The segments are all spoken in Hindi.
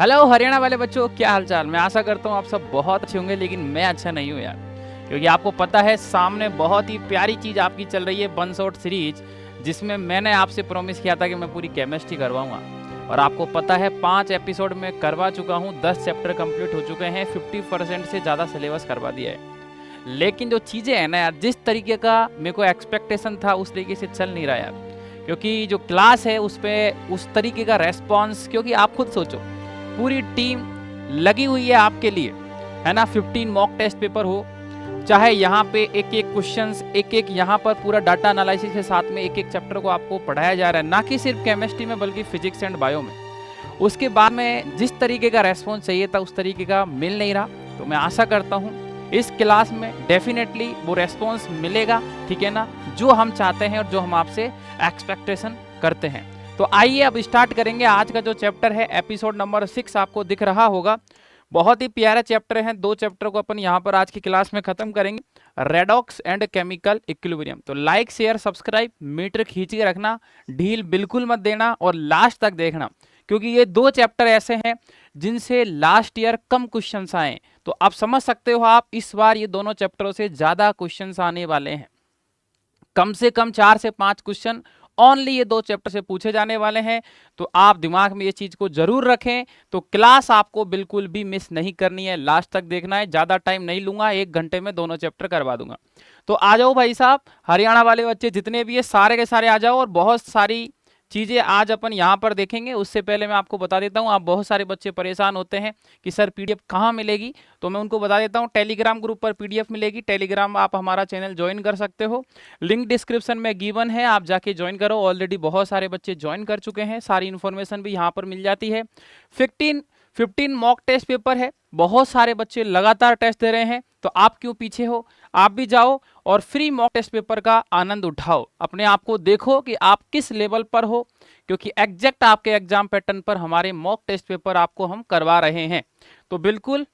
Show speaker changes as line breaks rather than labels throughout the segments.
हेलो हरियाणा वाले बच्चों, क्या हालचाल। मैं आशा करता हूँ आप सब बहुत अच्छे होंगे, लेकिन मैं अच्छा नहीं हूँ यार। क्योंकि आपको पता है सामने बहुत ही प्यारी चीज़ आपकी चल रही है, वन शॉट सीरीज, जिसमें मैंने आपसे प्रॉमिस किया था कि मैं पूरी केमिस्ट्री करवाऊंगा। और आपको पता है 5 एपिसोड में करवा चुका हूँ, 10 चैप्टर कंप्लीट हो चुके हैं, 50% से ज़्यादा सिलेबस करवा दिया है। लेकिन जो चीज़ें हैं ना यार, जिस तरीके का मेरे को एक्सपेक्टेशन था उस तरीके से चल नहीं रहा यार। क्योंकि जो क्लास है उस पर उस तरीके का रेस्पॉन्स, क्योंकि आप खुद सोचो, पूरी टीम लगी हुई है आपके लिए, है ना। 15 मॉक टेस्ट पेपर हो, चाहे यहाँ पे एक एक क्वेश्चंस, एक एक यहाँ पर पूरा डाटा एनालिसिस के साथ में एक एक चैप्टर को आपको पढ़ाया जा रहा है, ना कि सिर्फ केमिस्ट्री में बल्कि फिजिक्स एंड बायो में। उसके बाद में जिस तरीके का रेस्पॉन्स चाहिए था उस तरीके का मिल नहीं रहा। तो मैं आशा करता हूँ इस क्लास में डेफिनेटली वो रेस्पॉन्स मिलेगा, ठीक है ना, जो हम चाहते हैं और जो हम आपसे एक्सपेक्टेशन करते हैं। तो आइए अब स्टार्ट करेंगे आज का जो चैप्टर है, एपिसोड नंबर 6 आपको दिख रहा होगा। बहुत ही प्यारा चैप्टर है, 2 चैप्टर को अपन यहाँ पर आज की क्लास में खत्म करेंगे, रेडॉक्स एंड केमिकल इक्विलिब्रियम। तो लाइक शेयर सब्सक्राइब मीटर खींच के रखना, ढील बिल्कुल मत देना और लास्ट तक देखना, क्योंकि ये 2 चैप्टर ऐसे हैं जिनसे लास्ट ईयर कम क्वेश्चंस आए। तो आप समझ सकते हो आप इस बार ये दोनों चैप्टरों से ज्यादा क्वेश्चंस आने वाले हैं। कम से कम 4 से 5 क्वेश्चन ओनली ये 2 चैप्टर से पूछे जाने वाले हैं। तो आप दिमाग में ये चीज को जरूर रखें। तो क्लास आपको बिल्कुल भी मिस नहीं करनी है, लास्ट तक देखना है। ज्यादा टाइम नहीं लूंगा, 1 घंटे में दोनों चैप्टर करवा दूंगा। तो आ जाओ भाई साहब, हरियाणा वाले बच्चे जितने भी है सारे के सारे आ जाओ। और बहुत सारी चीजें आज अपन यहाँ पर देखेंगे। उससे पहले मैं आपको बता देता हूँ, आप बहुत सारे बच्चे परेशान होते हैं कि सर पीडीएफ कहाँ मिलेगी। तो मैं उनको बता देता हूँ, टेलीग्राम ग्रुप पर पीडीएफ मिलेगी। टेलीग्राम आप हमारा चैनल ज्वाइन कर सकते हो, लिंक डिस्क्रिप्शन में गिवन है, आप जाके ज्वाइन करो। ऑलरेडी बहुत सारे बच्चे ज्वाइन कर चुके हैं, सारी इन्फॉर्मेशन भी यहाँ पर मिल जाती है। 15 मॉक टेस्ट पेपर है, बहुत सारे बच्चे लगातार टेस्ट दे रहे हैं। तो आप क्यों पीछे हो, आप भी जाओ और फ्री मॉक टेस्ट पेपर का आनंद उठाओ। अपने आप को देखो कि आप किस लेवल पर हो, क्योंकि एग्जैक्ट आपके एग्जाम पैटर्न पर हमारे मॉक टेस्ट पेपर आपको हम करवा रहे हैं। तो बिल्कुल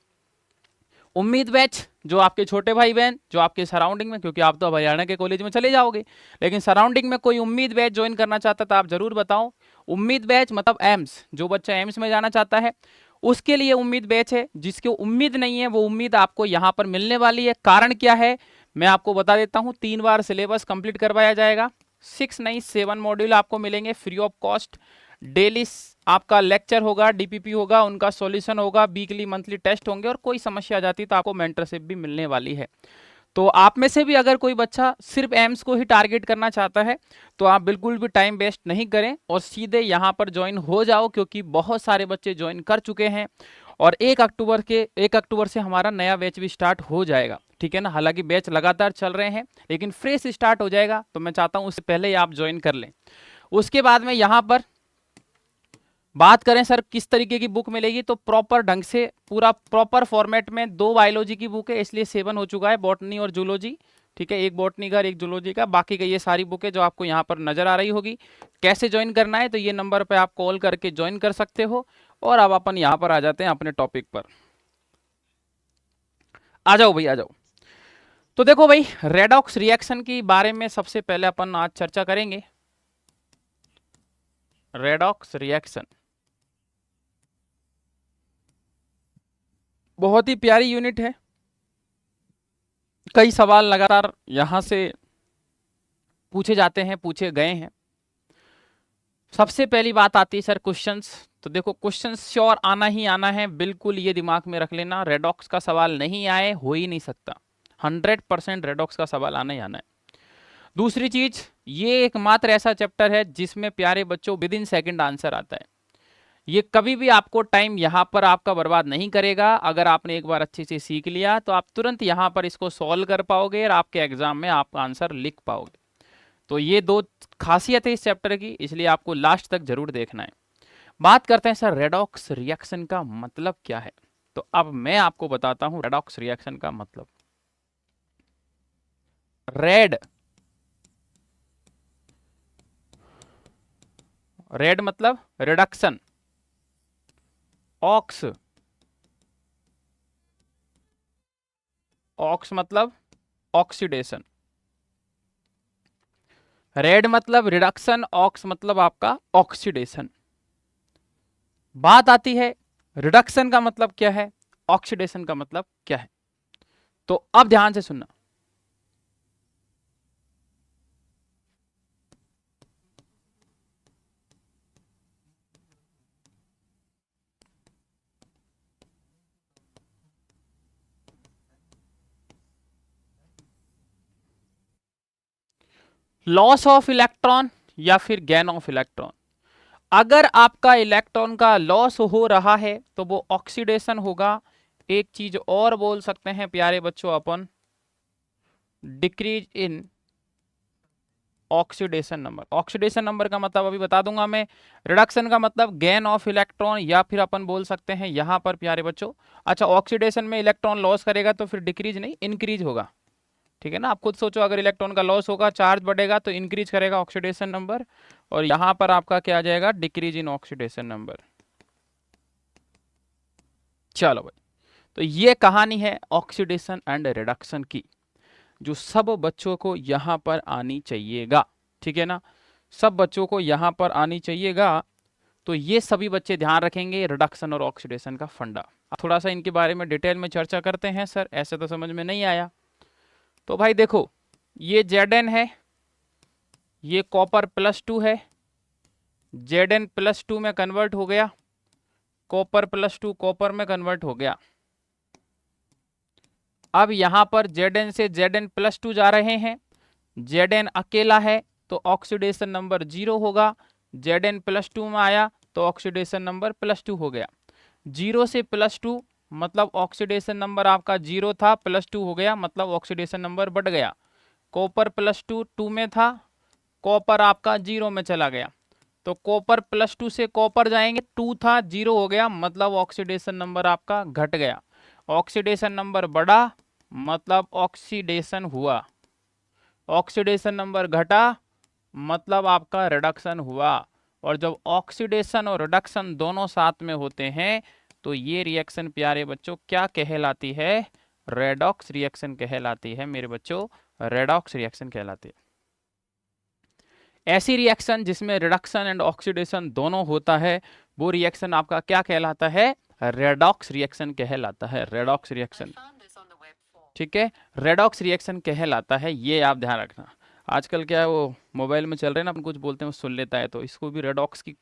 उम्मीद बैच, जो आपके छोटे भाई बहन जो आपके सराउंडिंग में, क्योंकि आप तो हरियाणा के कॉलेज में चले जाओगे, लेकिन सराउंडिंग में कोई उम्मीद बैच ज्वाइन करना चाहता था आप जरूर बताओ। उम्मीद बैच मतलब एम्स, जो बच्चा एम्स में जाना चाहता है उसके लिए उम्मीद बैच है। जिसकी उम्मीद नहीं है वो उम्मीद आपको यहाँ पर मिलने वाली है। कारण क्या है मैं आपको बता देता हूँ, 3 बार सिलेबस कंप्लीट करवाया जाएगा, 6 नहीं 7 मॉड्यूल आपको मिलेंगे फ्री ऑफ कॉस्ट। डेली आपका लेक्चर होगा, डीपीपी होगा, उनका सॉल्यूशन होगा, वीकली मंथली टेस्ट होंगे, और कोई समस्या आ जाती है तो आपको मेंटरशिप भी मिलने वाली है। तो आप में से भी अगर कोई बच्चा सिर्फ एम्स को ही टारगेट करना चाहता है तो आप बिल्कुल भी टाइम वेस्ट नहीं करें और सीधे यहाँ पर ज्वाइन हो जाओ, क्योंकि बहुत सारे बच्चे ज्वाइन कर चुके हैं। और 1 अक्टूबर से हमारा नया बैच भी स्टार्ट हो जाएगा, ठीक है ना। हालांकि बैच लगातार चल रहे हैं लेकिन फ्रेश स्टार्ट हो जाएगा, तो मैं चाहता हूँ उससे पहले ही आप ज्वाइन कर लें। उसके बाद में यहाँ पर बात करें सर किस तरीके की बुक मिलेगी, तो प्रॉपर ढंग से पूरा प्रॉपर फॉर्मेट में 2 बायोलॉजी की बुक है, इसलिए 7 हो चुका है, बॉटनी और जूलॉजी, ठीक है। एक बॉटनी का एक जूलॉजी का, बाकी का ये सारी बुक है जो आपको यहाँ पर नजर आ रही होगी। कैसे ज्वाइन करना है, तो ये नंबर पे आप कॉल करके ज्वाइन कर सकते हो। और अब अपन यहाँ पर आ जाते हैं अपने टॉपिक पर। आ जाओ भाई आ जाओ। तो देखो भाई, रेडॉक्स रिएक्शन के बारे में सबसे पहले अपन आज चर्चा करेंगे। रेडॉक्स रिएक्शन बहुत ही प्यारी यूनिट है, कई सवाल लगातार यहां से पूछे जाते हैं, पूछे गए हैं। सबसे पहली बात आती है सर क्वेश्चंस। तो देखो क्वेश्चंस श्योर आना ही आना है, बिल्कुल ये दिमाग में रख लेना, रेडॉक्स का सवाल नहीं आए हो ही नहीं सकता। 100% रेडॉक्स का सवाल आना ही आना है। दूसरी चीज, ये एकमात्र ऐसा चैप्टर है जिसमें प्यारे बच्चों विद इन सेकेंड आंसर आता है। ये कभी भी आपको टाइम यहाँ पर आपका बर्बाद नहीं करेगा। अगर आपने एक बार अच्छे से सीख लिया तो आप तुरंत यहाँ पर इसको सॉल्व कर पाओगे और आपके एग्जाम में आप आंसर लिख पाओगे। तो ये 2 खासियत है इस चैप्टर की, इसलिए आपको लास्ट तक जरूर देखना है। बात करते हैं सर रेडॉक्स रिएक्शन का मतलब क्या है। तो अब मैं आपको बताता हूं रेडॉक्स रिएक्शन का मतलब। रेड, रेड मतलब रिडक्शन, ऑक्स, ऑक्स मतलब ऑक्सीडेशन। रेड मतलब रिडक्शन, ऑक्स मतलब आपका ऑक्सीडेशन। बात आती है रिडक्शन का मतलब क्या है, ऑक्सीडेशन का मतलब क्या है। तो अब ध्यान से सुनना, लॉस ऑफ इलेक्ट्रॉन या फिर गेन ऑफ इलेक्ट्रॉन। अगर आपका इलेक्ट्रॉन का लॉस हो रहा है तो वो ऑक्सीडेशन होगा। एक चीज और बोल सकते हैं प्यारे बच्चों अपन, decrease in oxidation number. Oxidation number का मतलब अभी बता दूंगा मैं। रिडक्शन का मतलब गेन ऑफ इलेक्ट्रॉन, या फिर अपन बोल सकते हैं यहां पर प्यारे बच्चों, अच्छा ऑक्सीडेशन में इलेक्ट्रॉन लॉस करेगा तो फिर डिक्रीज नहीं इंक्रीज होगा, ठीक है ना। आप खुद सोचो, अगर इलेक्ट्रॉन का लॉस होगा, चार्ज बढ़ेगा तो इंक्रीज करेगा ऑक्सीडेशन नंबर, और यहां पर आपका क्या आ जाएगा, डिक्रीज इन ऑक्सीडेशन नंबर। चलो भाई, तो ये कहानी है ऑक्सीडेशन एंड रिडक्शन की, जो सब बच्चों को यहां पर आनी चाहिएगा, ठीक है ना। सब बच्चों को यहां पर आनी चाहिएगा। तो ये सभी बच्चे ध्यान रखेंगे रिडक्शन और ऑक्सीडेशन का फंडा। अब थोड़ा सा इनके बारे में डिटेल में चर्चा करते हैं। सर ऐसे तो समझ में नहीं आया। तो भाई देखो, ये Zn है, ये कॉपर +2 है, Zn+2 में कन्वर्ट हो गया, कॉपर +2 कॉपर में कन्वर्ट हो गया। अब यहां पर Zn से Zn+2 जा रहे हैं, Zn अकेला है तो ऑक्सीडेशन नंबर 0 होगा, Zn+2 में आया तो ऑक्सीडेशन नंबर +2 हो गया। 0 से +2 मतलब ऑक्सीडेशन नंबर आपका 0 था, +2 हो गया मतलब ऑक्सीडेशन नंबर बढ़ गया। कॉपर +2 2 में था, कॉपर आपका 0 में चला गया, तो कॉपर +2 से कॉपर जाएंगे, 2 था 0 हो गया मतलब ऑक्सीडेशन नंबर आपका घट गया। ऑक्सीडेशन नंबर बढ़ा मतलब ऑक्सीडेशन हुआ, ऑक्सीडेशन नंबर घटा मतलब आपका रिडक्शन हुआ। और जब ऑक्सीडेशन और रिडक्शन दोनों साथ में होते हैं तो ये रिएक्शन प्यारे बच्चों क्या कहलाती है, रेडॉक्स रिएक्शन कहलाती है मेरे बच्चों, रेडॉक्स रिएक्शन कहलाती है। ऐसी रिएक्शन जिसमें रिडक्शन एंड ऑक्सीडेशन दोनों होता है, वो रिएक्शन आपका क्या कहलाता है, रेडॉक्स रिएक्शन कहलाता है, रेडॉक्स रिएक्शन, ठीक है, रेडॉक्स रिएक्शन कहलाता है। ये आप ध्यान रखना। आजकल क्या है, वो मोबाइल में चल रहे हैं ना, अपन कुछ बोलते हैं वो सुन लेता है, तो इसको भी रेडॉक्स की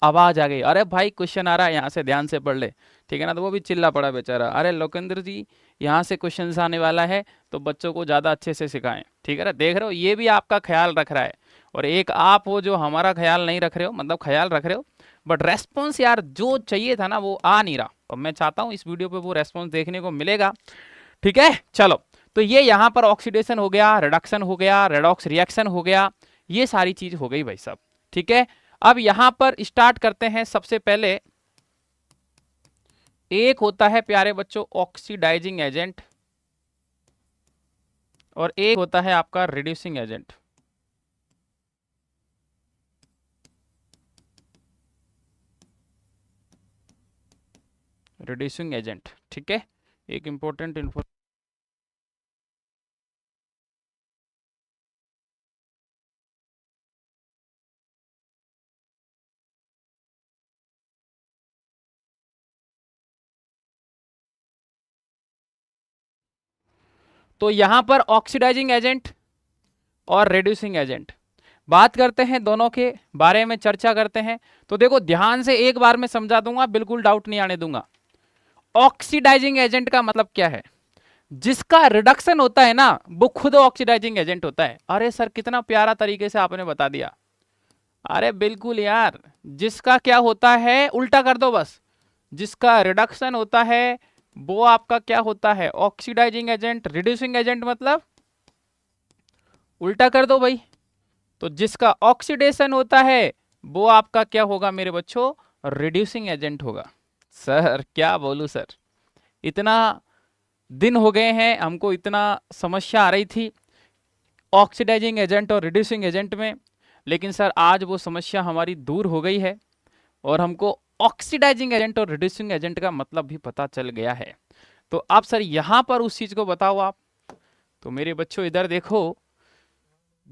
आवाज आ गई, अरे भाई क्वेश्चन आ रहा है यहाँ से ध्यान से पढ़ ले, ठीक है ना। तो वो भी चिल्ला पड़ा बेचारा, अरे लोकेंद्र जी यहाँ से क्वेश्चन आने वाला है तो बच्चों को ज़्यादा अच्छे से सिखाएं, ठीक है ना। देख रहे हो, ये भी आपका ख्याल रख रहा है, और एक आप हो जो हमारा ख्याल नहीं रख रहे हो, मतलब ख्याल रख रहे हो बट रेस्पॉन्स यार जो चाहिए था ना वो आ नहीं रहा। और मैं चाहता हूँ इस वीडियो पे वो रेस्पॉन्स देखने को मिलेगा, ठीक है। चलो, तो ये यहाँ पर ऑक्सीडेशन हो गया, रिडक्शन हो गया, रेडॉक्स रिएक्शन हो गया, ये सारी चीज हो गई भाई साहब, ठीक है। अब यहां पर स्टार्ट करते हैं। सबसे पहले एक होता है प्यारे बच्चों ऑक्सीडाइजिंग एजेंट, और एक होता है आपका रिड्यूसिंग एजेंट। रिड्यूसिंग एजेंट, ठीक है, एक इंपॉर्टेंट इन्फो। तो यहां पर ऑक्सीडाइजिंग एजेंट और रिड्यूसिंग एजेंट, बात करते हैं दोनों के बारे में, चर्चा करते हैं। तो देखो ध्यान से एक बार मैं समझा दूंगा, बिल्कुल डाउट नहीं आने दूंगा। ऑक्सीडाइजिंग एजेंट का मतलब क्या है, जिसका रिडक्शन होता है ना वो खुद ऑक्सीडाइजिंग एजेंट होता है। अरे सर कितना प्यारा तरीके से आपने बता दिया, अरे बिल्कुल यार, जिसका क्या होता है, उल्टा कर दो बस, जिसका रिडक्शन होता है वो आपका क्या होता है, ऑक्सीडाइजिंग एजेंट। रिड्यूसिंग एजेंट मतलब उल्टा कर दो भाई, तो जिसका ऑक्सीडेशन होता है वो आपका क्या होगा मेरे बच्चों, रिड्यूसिंग एजेंट होगा। सर क्या बोलूं सर, इतना दिन हो गए हैं हमको इतना समस्या आ रही थी ऑक्सीडाइजिंग एजेंट और रिड्यूसिंग एजेंट में, लेकिन सर आज वो समस्या हमारी दूर हो गई है और हमको ऑक्सीडाइजिंग एजेंट और रिड्यूसिंग एजेंट का मतलब भी पता चल गया है। तो आप सर यहां पर उस चीज को बताओ आप। तो मेरे बच्चों इधर देखो,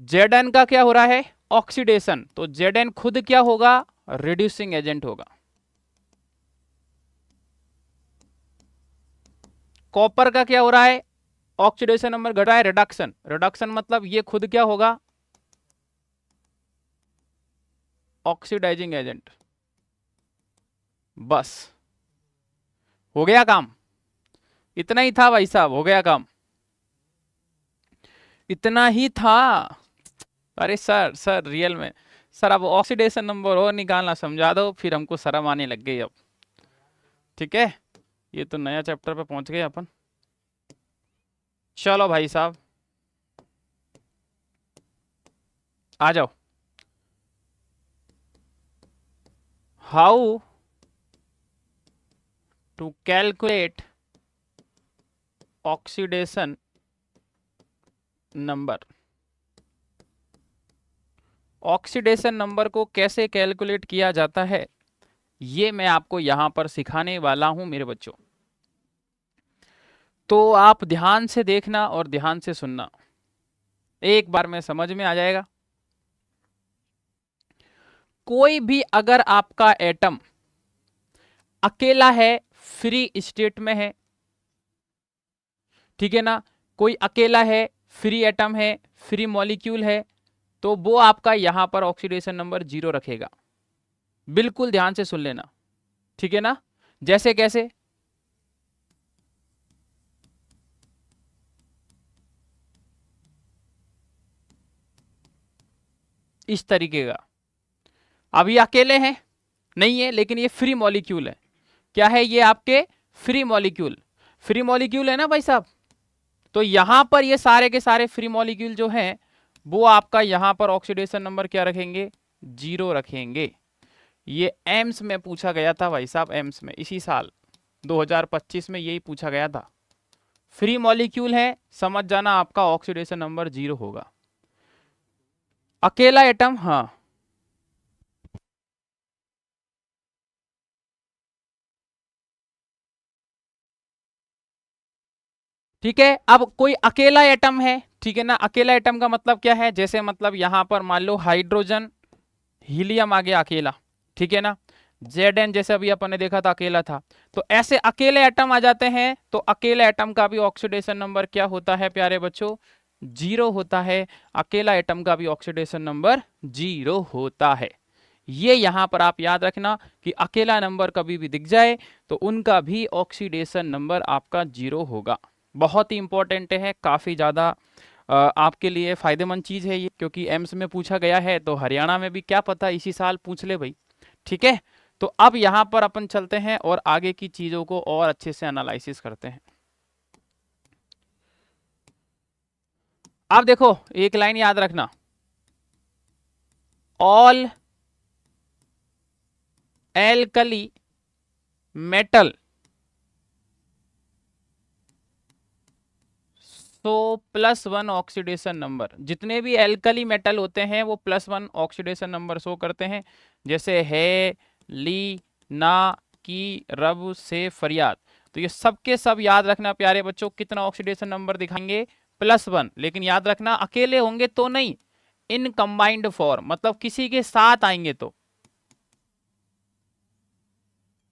Zn का क्या हो रहा है, ऑक्सीडेशन, तो Zn खुद क्या होगा, रिड्यूसिंग एजेंट होगा। कॉपर का क्या हो रहा है, ऑक्सीडेशन नंबर घट रहा है, रिडक्शन। रिडक्शन मतलब ये खुद क्या होगा, ऑक्सीडाइजिंग एजेंट। बस हो गया काम, इतना ही था भाई साहब, हो गया काम, इतना ही था। अरे सर सर रियल में सर, अब ऑक्सीडेशन नंबर और निकालना समझा दो, फिर हमको शर्म आने लग गई अब। ठीक है, ये तो नया चैप्टर पे पहुंच गए अपन। चलो भाई साहब आ जाओ। How to calculate oxidation number. Oxidation number को कैसे कैलकुलेट किया जाता है, ये मैं आपको यहां पर सिखाने वाला हूं मेरे बच्चों। तो आप ध्यान से देखना और ध्यान से सुनना, एक बार में समझ में आ जाएगा। कोई भी अगर आपका एटम अकेला है, फ्री स्टेट में है, ठीक है ना, कोई अकेला है, फ्री एटम है, फ्री मॉलिक्यूल है, तो वो आपका यहां पर ऑक्सीडेशन नंबर 0 रखेगा। बिल्कुल ध्यान से सुन लेना, ठीक है ना। जैसे कैसे, इस तरीके का। अब ये अकेले हैं नहीं है, लेकिन ये फ्री मॉलिक्यूल है। क्या है ये आपके, फ्री मॉलिक्यूल। फ्री मॉलिक्यूल है ना भाई साहब। तो यहां पर ये सारे के सारे फ्री मॉलिक्यूल जो हैं वो आपका यहां पर ऑक्सीडेशन नंबर क्या रखेंगे, 0 रखेंगे। ये एम्स में पूछा गया था भाई साहब, एम्स में इसी साल 2025 में यही पूछा गया था। फ्री मॉलिक्यूल है, समझ जाना आपका ऑक्सीडेशन नंबर 0 होगा। अकेला एटम, हाँ ठीक है। अब कोई अकेला एटम है, ठीक है ना, अकेला एटम का मतलब क्या है, जैसे मतलब यहां पर मान लो हाइड्रोजन हीलियम आ गया अकेला, ठीक है ना, Zn जैसे अभी अपन ने देखा था अकेला था। तो ऐसे अकेले एटम आ जाते हैं, तो अकेले एटम का भी ऑक्सीडेशन नंबर क्या होता है प्यारे बच्चों, 0 होता है। अकेला एटम का भी ऑक्सीडेशन नंबर 0 होता है। ये यहां पर आप याद रखना कि अकेला नंबर कभी भी दिख जाए तो उनका भी ऑक्सीडेशन नंबर आपका 0 होगा। बहुत ही इंपॉर्टेंट है, काफी ज्यादा आपके लिए फायदेमंद चीज है ये, क्योंकि एम्स में पूछा गया है, तो हरियाणा में भी क्या पता इसी साल पूछ ले भाई। ठीक है, तो अब यहां पर अपन चलते हैं और आगे की चीजों को और अच्छे से एनालिसिस करते हैं। अब देखो एक लाइन याद रखना, ऑल एल्कली मेटल तो +1 ऑक्सीडेशन नंबर। जितने भी एल्कली मेटल होते हैं वो +1 ऑक्सीडेशन नंबर शो करते हैं, जैसे है, ली, ना, की, रब, से, फरियाद। तो ये सब के सब याद रखना प्यारे बच्चों, कितना ऑक्सीडेशन नंबर दिखाएंगे, +1। लेकिन याद रखना अकेले होंगे तो नहीं, इन कंबाइंड फॉर्म, मतलब किसी के साथ आएंगे तो।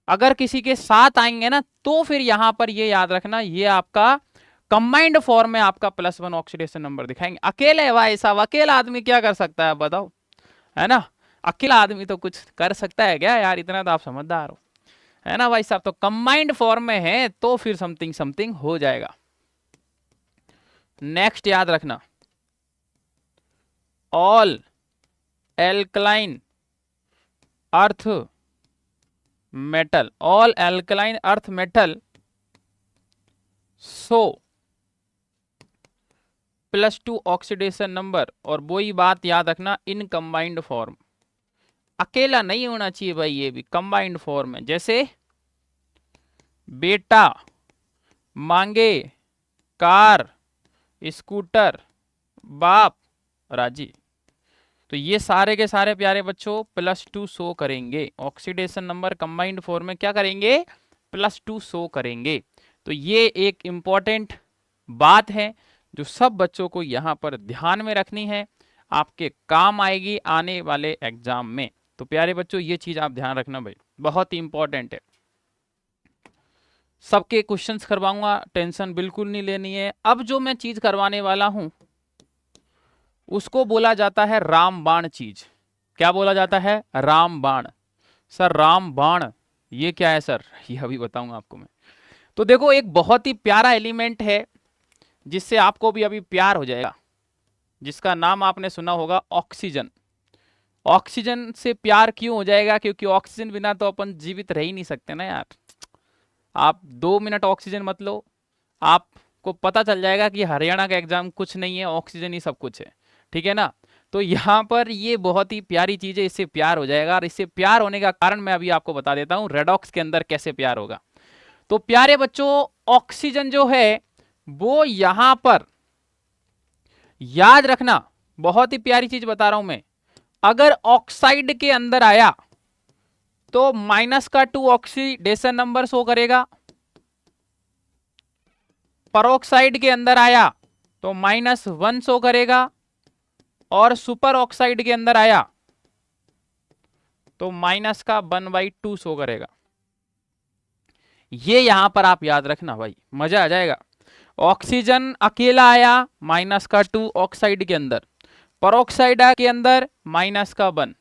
अगर किसी के साथ आएंगे ना तो फिर यहां पर ये याद रखना ये आपका कंबाइंड फॉर्म में आपका +1 ऑक्सीडेशन नंबर दिखाएंगे। अकेले भाई साहब, अकेला आदमी क्या कर सकता है बताओ, है ना। अकेला आदमी तो कुछ कर सकता है क्या यार, इतना तो आप समझदार हो, है ना भाई साहब। तो कंबाइंड फॉर्म में है तो फिर समथिंग समथिंग हो जाएगा। नेक्स्ट याद रखना, all alkaline earth metal, all alkaline earth metal so +2 oxidation number. और वही बात याद रखना, इन कंबाइंड फॉर्म, अकेला नहीं होना चाहिए भाई, ये भी कंबाइंड फॉर्म है। जैसे बेटा, मांगे, कार, स्कूटर, बाप, राजी। तो ये सारे के सारे प्यारे बच्चों +2 शो करेंगे, ऑक्सीडेशन नंबर कंबाइंड फॉर्म में क्या करेंगे, +2 शो करेंगे। तो ये एक इंपॉर्टेंट बात है जो सब बच्चों को यहां पर ध्यान में रखनी है, आपके काम आएगी आने वाले एग्जाम में। तो प्यारे बच्चों ये चीज आप ध्यान रखना भाई, बहुत ही इंपॉर्टेंट है। सबके क्वेश्चंस करवाऊंगा, टेंशन बिल्कुल नहीं लेनी है। अब जो मैं चीज करवाने वाला हूं उसको बोला जाता है रामबाण चीज। क्या बोला जाता है? रामबाण। सर रामबाण ये क्या है सर? ये अभी बताऊंगा आपको मैं। तो देखो एक बहुत ही प्यारा एलिमेंट है जिससे आपको भी अभी प्यार हो जाएगा, जिसका नाम आपने सुना होगा ऑक्सीजन। ऑक्सीजन से प्यार क्यों हो जाएगा? क्योंकि ऑक्सीजन बिना तो अपन जीवित रह ही नहीं सकते ना यार। आप 2 मिनट ऑक्सीजन मत लो, आपको पता चल जाएगा कि हरियाणा का एग्जाम कुछ नहीं है, ऑक्सीजन ही सब कुछ है। ठीक है ना? तो यहाँ पर ये बहुत ही प्यारी चीज है, इससे प्यार हो जाएगा। और इससे प्यार होने का कारण मैं अभी आपको बता देता हूँ, रेडॉक्स के अंदर कैसे प्यार होगा। तो प्यारे बच्चों, ऑक्सीजन जो है वो यहां पर याद रखना, बहुत ही प्यारी चीज बता रहा हूं मैं। अगर ऑक्साइड के अंदर आया तो माइनस का 2 ऑक्सीडेशन नंबर शो करेगा, परऑक्साइड के अंदर आया तो -1 शो करेगा, और सुपर ऑक्साइड के अंदर आया तो माइनस का 1/2 शो करेगा। ये यहां पर आप याद रखना भाई, मजा आ जाएगा। ऑक्सीजन अकेला आया -2 ऑक्साइड के अंदर, परऑक्साइड के अंदर -1,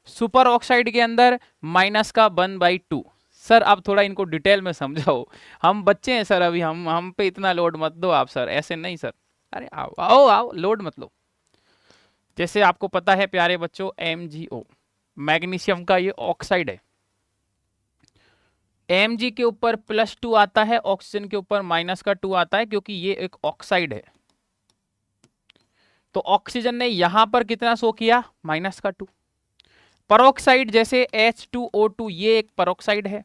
सुपर ऑक्साइड के अंदर -1/2। सर अब थोड़ा इनको डिटेल में समझाओ, हम बच्चे हैं सर अभी, हम पे इतना लोड मत दो आप सर, ऐसे नहीं सर। अरे आओ आओ आओ, लोड मत लो। जैसे आपको पता है प्यारे बच्चों, MgO मैग्नीशियम का ये ऑक्साइड है। Mg के ऊपर +2 आता है, ऑक्सीजन के ऊपर -2 आता है, क्योंकि ये एक ऑक्साइड है। तो ऑक्सीजन ने यहां पर कितना शो किया? -2। परऑक्साइड जैसे H2O2 ये एक परऑक्साइड है,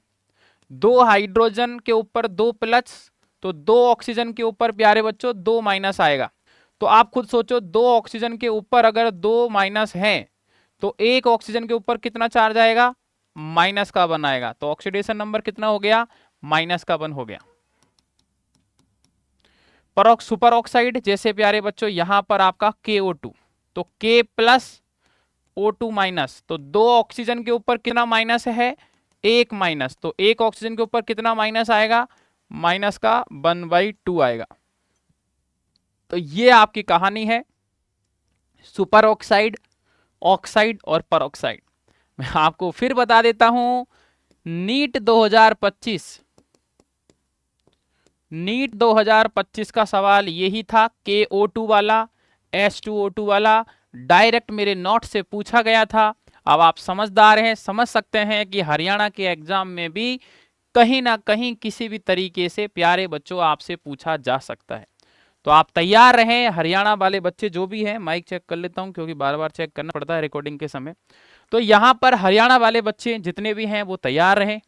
2 हाइड्रोजन के ऊपर 2 प्लस, तो 2 ऑक्सीजन के ऊपर प्यारे बच्चों 2 माइनस आएगा। तो आप खुद सोचो, 2 ऑक्सीजन के ऊपर अगर 2 माइनस है तो एक ऑक्सीजन के ऊपर कितना चार्ज आएगा? -1 आएगा। तो ऑक्सीडेशन नंबर कितना हो गया? -1 हो गया। सुपर ऑक्साइड जैसे प्यारे बच्चों यहां पर आपका KO2, तो K प्लस O2 माइनस, तो 2 ऑक्सीजन के ऊपर कितना माइनस है? 1 माइनस, तो एक ऑक्सीजन के ऊपर कितना माइनस आएगा? -1/2 आएगा। तो ये आपकी कहानी है सुपर ऑक्साइड, ऑक्साइड और परऑक्साइड। मैं आपको फिर बता देता हूं, नीट 2025 का सवाल यही था, KO2 वाला, H2O2 वाला, डायरेक्ट मेरे नोट से पूछा गया था। अब आप समझदार हैं, समझ सकते हैं कि हरियाणा के एग्जाम में भी कहीं ना कहीं किसी भी तरीके से प्यारे बच्चों आपसे पूछा जा सकता है। तो आप तैयार रहें, हरियाणा वाले बच्चे जो भी हैं। माइक चेक कर लेता हूं क्योंकि बार बार चेक करना पड़ता है रिकॉर्डिंग के समय। तो यहां पर हरियाणा वाले बच्चे जितने भी हैं वो तैयार रहें,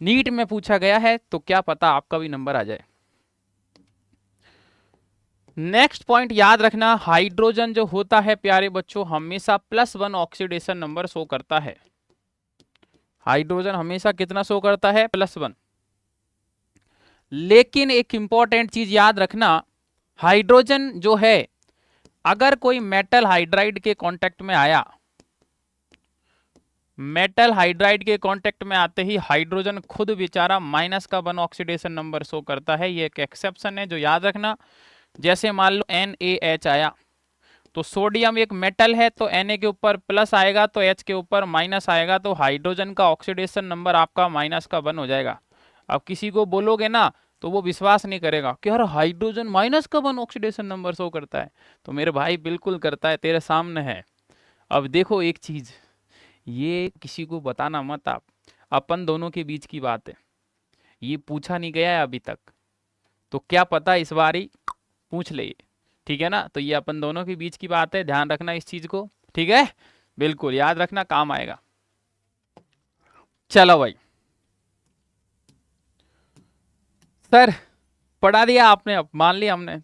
नीट में पूछा गया है तो क्या पता आपका भी नंबर आ जाए। नेक्स्ट पॉइंट याद रखना, हाइड्रोजन जो होता है प्यारे बच्चों हमेशा +1 ऑक्सीडेशन नंबर शो करता है। हाइड्रोजन हमेशा कितना शो करता है? +1। लेकिन एक इंपॉर्टेंट चीज याद रखना, हाइड्रोजन जो है अगर कोई मेटल हाइड्राइड के कांटेक्ट में आया, मेटल हाइड्राइड के कांटेक्ट में आते ही हाइड्रोजन खुद बेचारा -1 ऑक्सीडेशन नंबर शो करता है। ये एक एक्सेप्शन है जो याद रखना। जैसे मान लो NaH आया, तो सोडियम एक मेटल है तो Na के ऊपर प्लस आएगा तो H के ऊपर माइनस आएगा, तो हाइड्रोजन का ऑक्सीडेशन नंबर आपका -1 हो जाएगा। अब किसी को बोलोगे ना तो वो विश्वास नहीं करेगा कि यार हाइड्रोजन -1 ऑक्सीडेशन नंबर शो करता है। तो मेरे भाई बिल्कुल करता है, तेरे सामने है। अब देखो एक चीज, ये किसी को बताना मत आप, अपन दोनों के बीच की बात है, ये पूछा नहीं गया है अभी तक, तो क्या पता इस बार ही पूछ ले। ठीक है ना? तो ये अपन दोनों के बीच की बात है, ध्यान रखना इस चीज को। ठीक है, बिल्कुल याद रखना, काम आएगा। चलो भाई, सर पढ़ा दिया आपने, अब मान लिया हमने,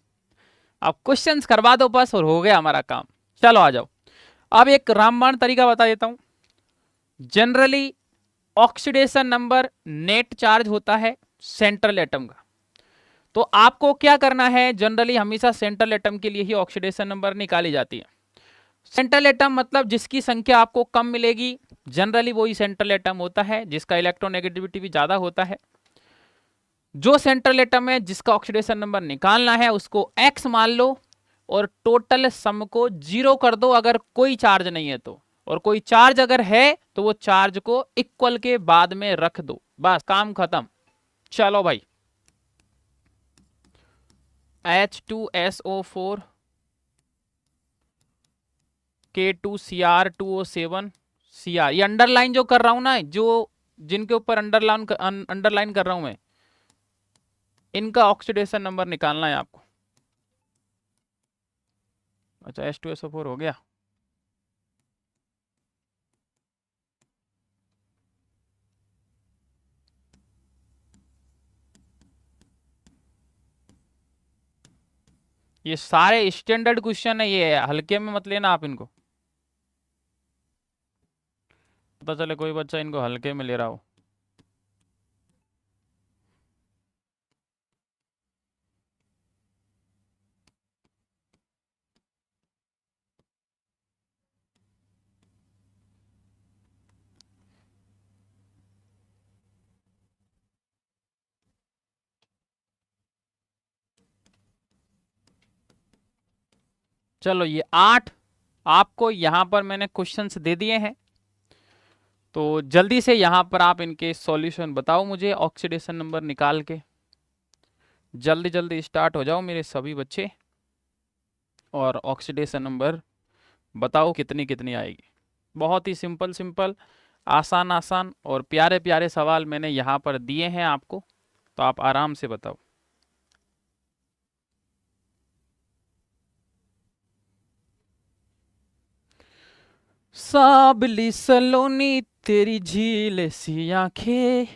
अब क्वेश्चंस करवा दो बस और हो गया हमारा काम। चलो आ जाओ। अब एक रामबाण तरीका बता देता हूं। Generally oxidation number net charge होता है सेंट्रल एटम का, तो आपको क्या करना है, जनरली हमेशा सेंट्रल एटम के लिए ही ऑक्सीडेशन नंबर निकाली जाती है। सेंट्रल एटम मतलब जिसकी संख्या आपको कम मिलेगी, जनरली वही सेंट्रल एटम होता है, जिसका इलेक्ट्रोनेगेटिविटी भी ज्यादा होता है। जो सेंट्रल एटम है जिसका ऑक्सीडेशन नंबर निकालना है उसको x मान लो और टोटल सम को 0 कर दो अगर कोई चार्ज नहीं है तो, और कोई चार्ज अगर है तो वो चार्ज को इक्वल के बाद में रख दो, बस काम खत्म। चलो भाई, H2SO4 K2Cr2O7 Cr, ये अंडरलाइन जो कर रहा हूं ना, जो जिनके ऊपर अंडरलाइन कर रहा हूं मैं, इनका ऑक्सीडेशन नंबर निकालना है आपको। अच्छा, H2SO4 हो गया। ये सारे स्टैंडर्ड क्वेश्चन है, ये हल्के में मत लेना आप इनको, पता चले कोई बच्चा इनको हल्के में ले रहा हो। चलो, ये 8 आपको यहां पर मैंने क्वेश्चंस दे दिए हैं, तो जल्दी से यहां पर आप इनके सॉल्यूशन बताओ मुझे ऑक्सीडेशन नंबर निकाल के। जल्दी जल्दी स्टार्ट हो जाओ मेरे सभी बच्चे, और ऑक्सीडेशन नंबर बताओ कितनी कितनी आएगी। बहुत ही सिंपल सिंपल, आसान आसान और प्यारे प्यारे सवाल मैंने यहाँ पर दिए हैं आपको, तो आप आराम से बताओ। साबली सलोनी तेरी झील सी आंखें,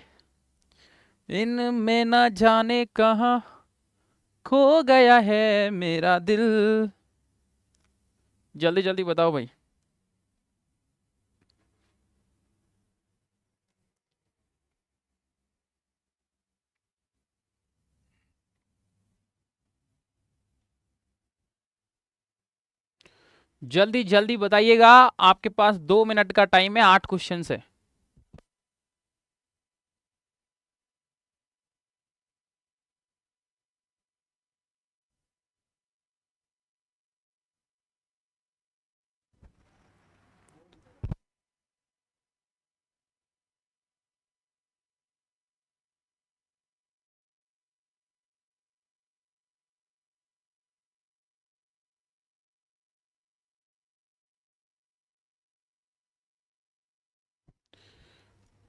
इनमें ना जाने कहाँ खो गया है मेरा दिल। जल्दी जल्दी बताओ भाई। जल्दी जल्दी बताइएगा, आपके पास 2 मिनट का टाइम है, 8 क्वेश्चन है।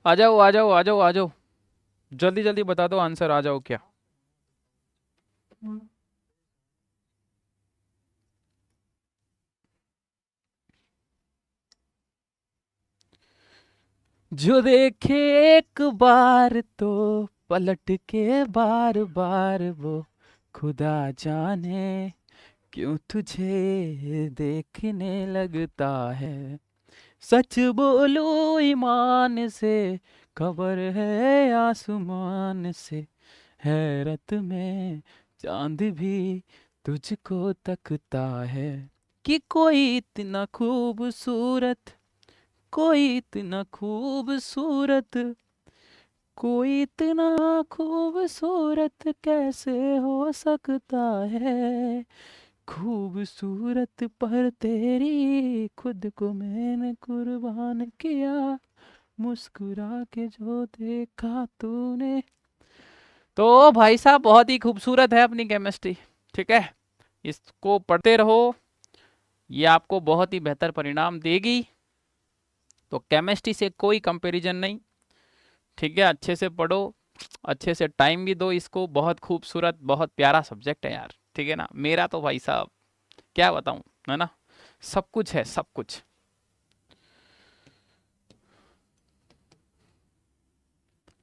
आ जाओ आ जाओ आ जाओ आ जाओ, जल्दी जल्दी बता दो आंसर, आ जाओ क्या। जो देखे एक बार तो पलट के बार बार वो खुदा जाने क्यों तुझे देखने लगता है। सच बोलो ईमान से, खबर है आसमान से, हैरत में चांद भी तुझको तकता है। कि कोई इतना खूबसूरत, कोई इतना खूबसूरत, कोई इतना खूबसूरत कैसे हो सकता है। खूबसूरत पर तेरी खुद को मैंने कुर्बान किया, मुस्कुरा के जो देखा तूने। तो भाई साहब, बहुत ही खूबसूरत है अपनी केमिस्ट्री, ठीक है, इसको पढ़ते रहो, ये आपको बहुत ही बेहतर परिणाम देगी। तो केमिस्ट्री से कोई कंपैरिजन नहीं, ठीक है, अच्छे से पढ़ो, अच्छे से टाइम भी दो इसको, बहुत खूबसूरत बहुत प्यारा सब्जेक्ट है यार, ठीक है ना। मेरा तो भाई साहब क्या बताऊं, है ना, सब कुछ है सब कुछ।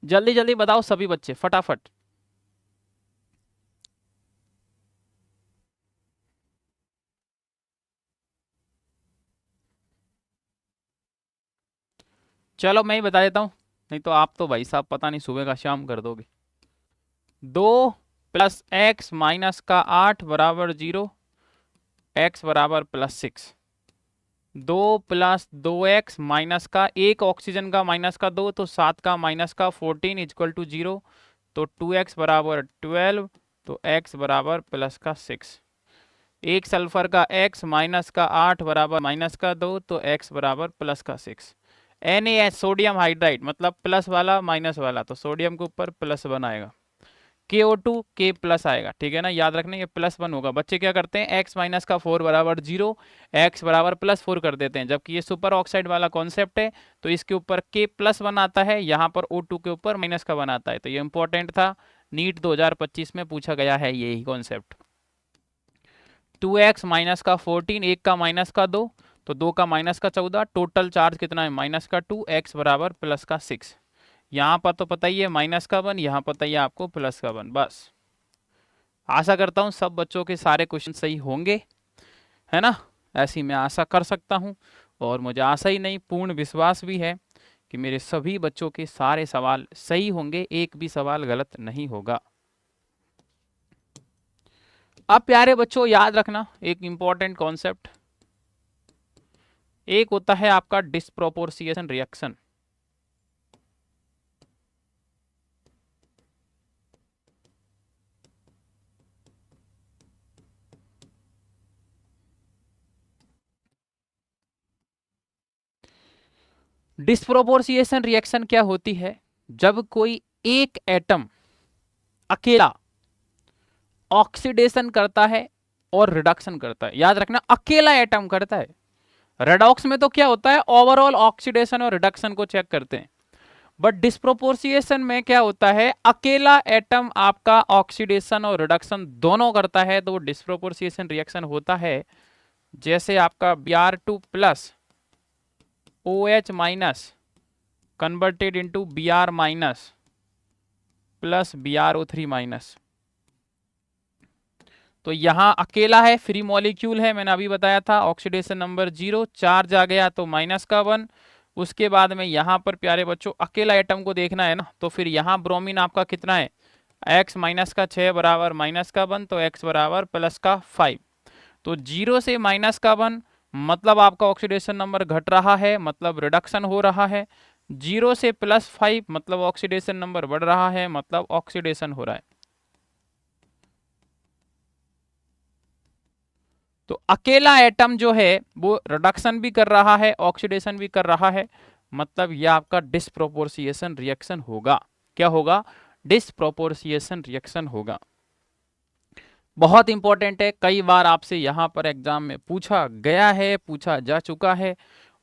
जल्दी जल्दी बताओ सभी बच्चे फटाफट। चलो मैं ही बता देता हूँ, नहीं तो आप तो भाई साहब पता नहीं सुबह का शाम कर दोगे। 2 + x - का 8 = 0, x = +6। 2 + 2x - का 1, ऑक्सीजन का -2, तो 7 का -14 = 0। तो 2x बराबर 12, तो x बराबर प्लस का 6। एक सल्फर का x माइनस का 8 बराबर माइनस का 2, तो x बराबर प्लस का 6। NaH सोडियम हाइड्राइड मतलब प्लस वाला माइनस वाला, तो सोडियम के ऊपर प्लस 1 आएगा। KO2 K प्लस आएगा, ठीक है ना, याद रखना ये प्लस 1 होगा। बच्चे क्या करते हैं, x माइनस का 4 बराबर 0, x बराबर प्लस 4 कर देते हैं, जबकि ये सुपर ऑक्साइड वाला कॉन्सेप्ट है, तो इसके ऊपर K प्लस 1 आता है, यहाँ पर O2 के ऊपर माइनस का 1 आता है। तो ये इंपॉर्टेंट था, नीट 2025 में पूछा गया है यही कॉन्सेप्ट। 2x माइनस का 14, एक का माइनस का 2, तो 2 का माइनस का 14, टोटल चार्ज कितना है माइनस का 2, x बराबर प्लस का 6। यहाँ पर तो पता ही है माइनस का 1, यहाँ पता ही है आपको प्लस का 1। बस आशा करता हूँ सब बच्चों के सारे क्वेश्चन सही होंगे, है ना, ऐसी मैं आशा कर सकता हूँ। और मुझे आशा ही नहीं, पूर्ण विश्वास भी है कि मेरे सभी बच्चों के सारे सवाल सही होंगे, एक भी सवाल गलत नहीं होगा। अब प्यारे बच्चों याद रखना एक इंपॉर्टेंट कॉन्सेप्ट, एक होता है आपका डिस्प्रोपोर्शिएशन रिएक्शन। डिस्प्रोपोर्शिएशन रिएक्शन क्या होती है, जब कोई एक एटम अकेला ऑक्सीडेशन करता है और रिडक्शन करता है। याद रखना अकेला एटम करता है। रेडॉक्स में तो क्या होता है, ओवरऑल ऑक्सीडेशन और रिडक्शन को चेक करते हैं, बट डिस्प्रोपोर्शिएशन में क्या होता है, अकेला एटम आपका ऑक्सीडेशन और रिडक्शन दोनों करता है, तो वो डिस्प्रोपोर्शिएशन रिएक्शन होता है। जैसे आपका Br2 plus OH minus converted into Br minus plus BrO3 minus. तो यहां अकेला है, फ्री मॉलिक्यूल है, मैंने अभी बताया था, ऑक्सीडेशन नंबर 0, चार्ज आ गया तो माइनस का 1। उसके बाद में यहां पर प्यारे बच्चों अकेला एटम को देखना है ना, तो फिर यहां ब्रोमीन आपका कितना है, x माइनस का 6 बराबर माइनस का 1, तो x बराबर प्लस का 5। तो 0 से माइनस का 1 मतलब आपका ऑक्सीडेशन नंबर घट रहा है, मतलब रिडक्शन हो रहा है। 0 से प्लस 5 मतलब ऑक्सीडेशन नंबर बढ़ रहा है, मतलब ऑक्सीडेशन हो रहा है। तो अकेला एटम जो है वो रिडक्शन भी कर रहा है, ऑक्सीडेशन भी कर रहा है, मतलब यह आपका डिस्प्रोपोर्शिएशन रिएक्शन होगा। क्या होगा, डिस्प्रोपोर्शिएशन रिएक्शन होगा। बहुत इंपॉर्टेंट है, कई बार आपसे यहां पर एग्जाम में पूछा गया है, पूछा जा चुका है,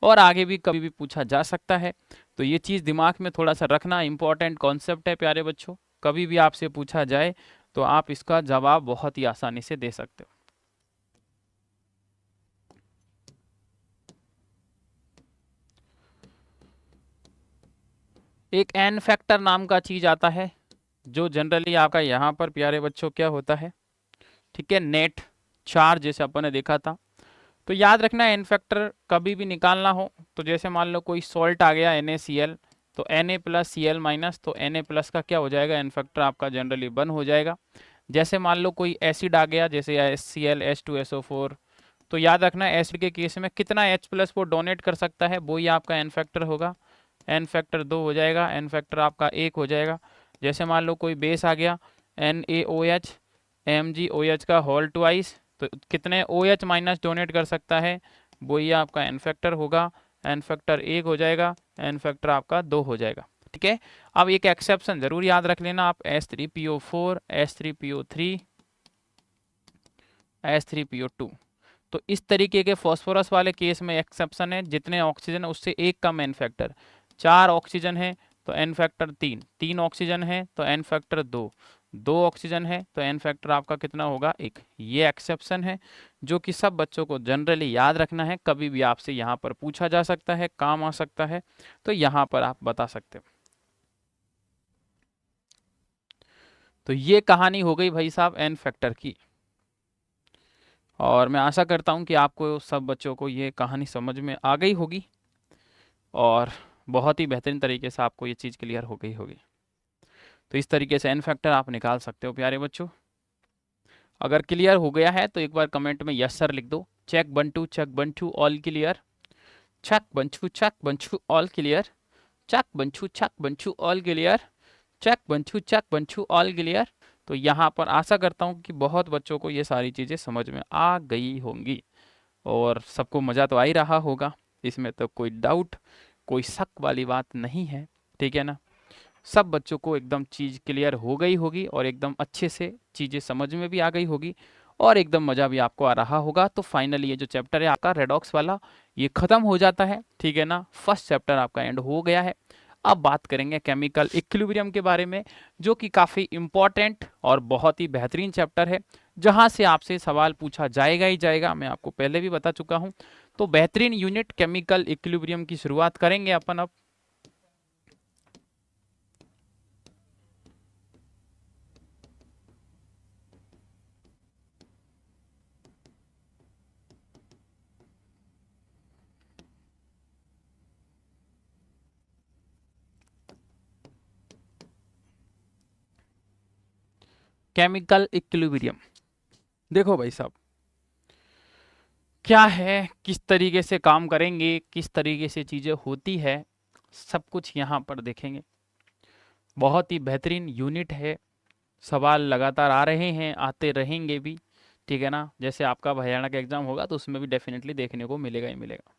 और आगे भी कभी भी पूछा जा सकता है। तो ये चीज दिमाग में थोड़ा सा रखना, इंपॉर्टेंट कॉन्सेप्ट है प्यारे बच्चों। कभी भी आपसे पूछा जाए तो आप इसका जवाब बहुत ही आसानी से दे सकते हो। एक एन फैक्टर नाम का चीज आता है, जो जनरली आपका यहाँ पर प्यारे बच्चों क्या होता है, ठीक है, नेट चार्ज जैसे अपन ने देखा था। तो याद रखना एन फैक्टर कभी भी निकालना हो तो जैसे मान लो कोई सॉल्ट आ गया NaCl, तो Na प्लस Cl माइनस, तो Na प्लस का क्या हो जाएगा, एन फैक्टर आपका जनरली 1 हो जाएगा। जैसे मान लो कोई एसिड आ गया जैसे HCl H2SO4, तो याद रखना एसिड के केस में कितना H प्लस वो डोनेट कर सकता है, वो ही आपका एन फैक्टर होगा। एन फैक्टर 2 हो जाएगा, एन फैक्टर आपका 1 हो जाएगा। जैसे मान लो कोई बेस आ गया NaOH MgOH का होल ट्वाइस, तो कितने OH माइनस डोनेट कर सकता है, वो ही आपका एन फैक्टर होगा। एन फैक्टर 1 हो जाएगा, एन फैक्टर आपका 2 हो जाएगा, ठीक है। अब एक एक्सेप्शन जरूर याद रख लेना आप, H3PO4 H3PO3 H3PO2। तो इस तरीके के फॉस्फोरस वाले केस में एक्सेप्शन है, जितने ऑक्सीजन उससे एक कम एन फैक्टर। 4 ऑक्सीजन है तो एन फैक्टर 3, 3 ऑक्सीजन है तो एन फैक्टर 2, 2 ऑक्सीजन है तो एन फैक्टर आपका कितना होगा, 1। ये एक्सेप्शन है जो कि सब बच्चों को जनरली याद रखना है, कभी भी आपसे यहाँ पर पूछा जा सकता है, काम आ सकता है, तो यहाँ पर आप बता सकते हो। तो ये कहानी हो गई भाई साहब एन फैक्टर की, और मैं आशा करता हूँ कि आपको सब बच्चों को ये कहानी समझ में आ गई होगी, और बहुत ही बेहतरीन तरीके से आपको ये चीज़ क्लियर हो गई होगी। तो इस तरीके से एन फैक्टर आप निकाल सकते हो प्यारे बच्चों। अगर क्लियर हो गया है तो एक बार कमेंट में यस सर लिख दो। Check 1 2 all clear, check 1 2 all clear, check 1 2 all clear, check 1 2 all clear. तो यहाँ पर आशा करता हूँ कि बहुत बच्चों को ये सारी चीज़ें समझ में आ गई होंगी और सबको मज़ा तो आ ही रहा होगा, इसमें तो कोई डाउट कोई शक वाली बात नहीं है, ठीक है ना। सब बच्चों को एकदम चीज़ क्लियर हो गई होगी और एकदम अच्छे से चीज़ें समझ में भी आ गई होगी और एकदम मज़ा भी आपको आ रहा होगा। तो फाइनली ये जो चैप्टर है आपका रेडॉक्स वाला ये ख़त्म हो जाता है, ठीक है ना। फर्स्ट चैप्टर आपका एंड हो गया है। अब बात करेंगे केमिकल इक्विलिब्रियम के बारे में, जो कि काफ़ी इम्पॉर्टेंट और बहुत ही बेहतरीन चैप्टर है, जहाँ से आपसे सवाल पूछा जाएगा ही जाएगा, मैं आपको पहले भी बता चुका हूँ। तो बेहतरीन यूनिट केमिकल इक्विलिब्रियम की शुरुआत करेंगे अपन अब। केमिकल इक्विलिब्रियम, देखो भाई साहब क्या है, किस तरीके से काम करेंगे, किस तरीके से चीज़ें होती है, सब कुछ यहाँ पर देखेंगे। बहुत ही बेहतरीन यूनिट है, सवाल लगातार आ रहे हैं, आते रहेंगे भी, ठीक है ना। जैसे आपका हरियाणा का एग्जाम होगा तो उसमें भी डेफिनेटली देखने को मिलेगा ही मिलेगा।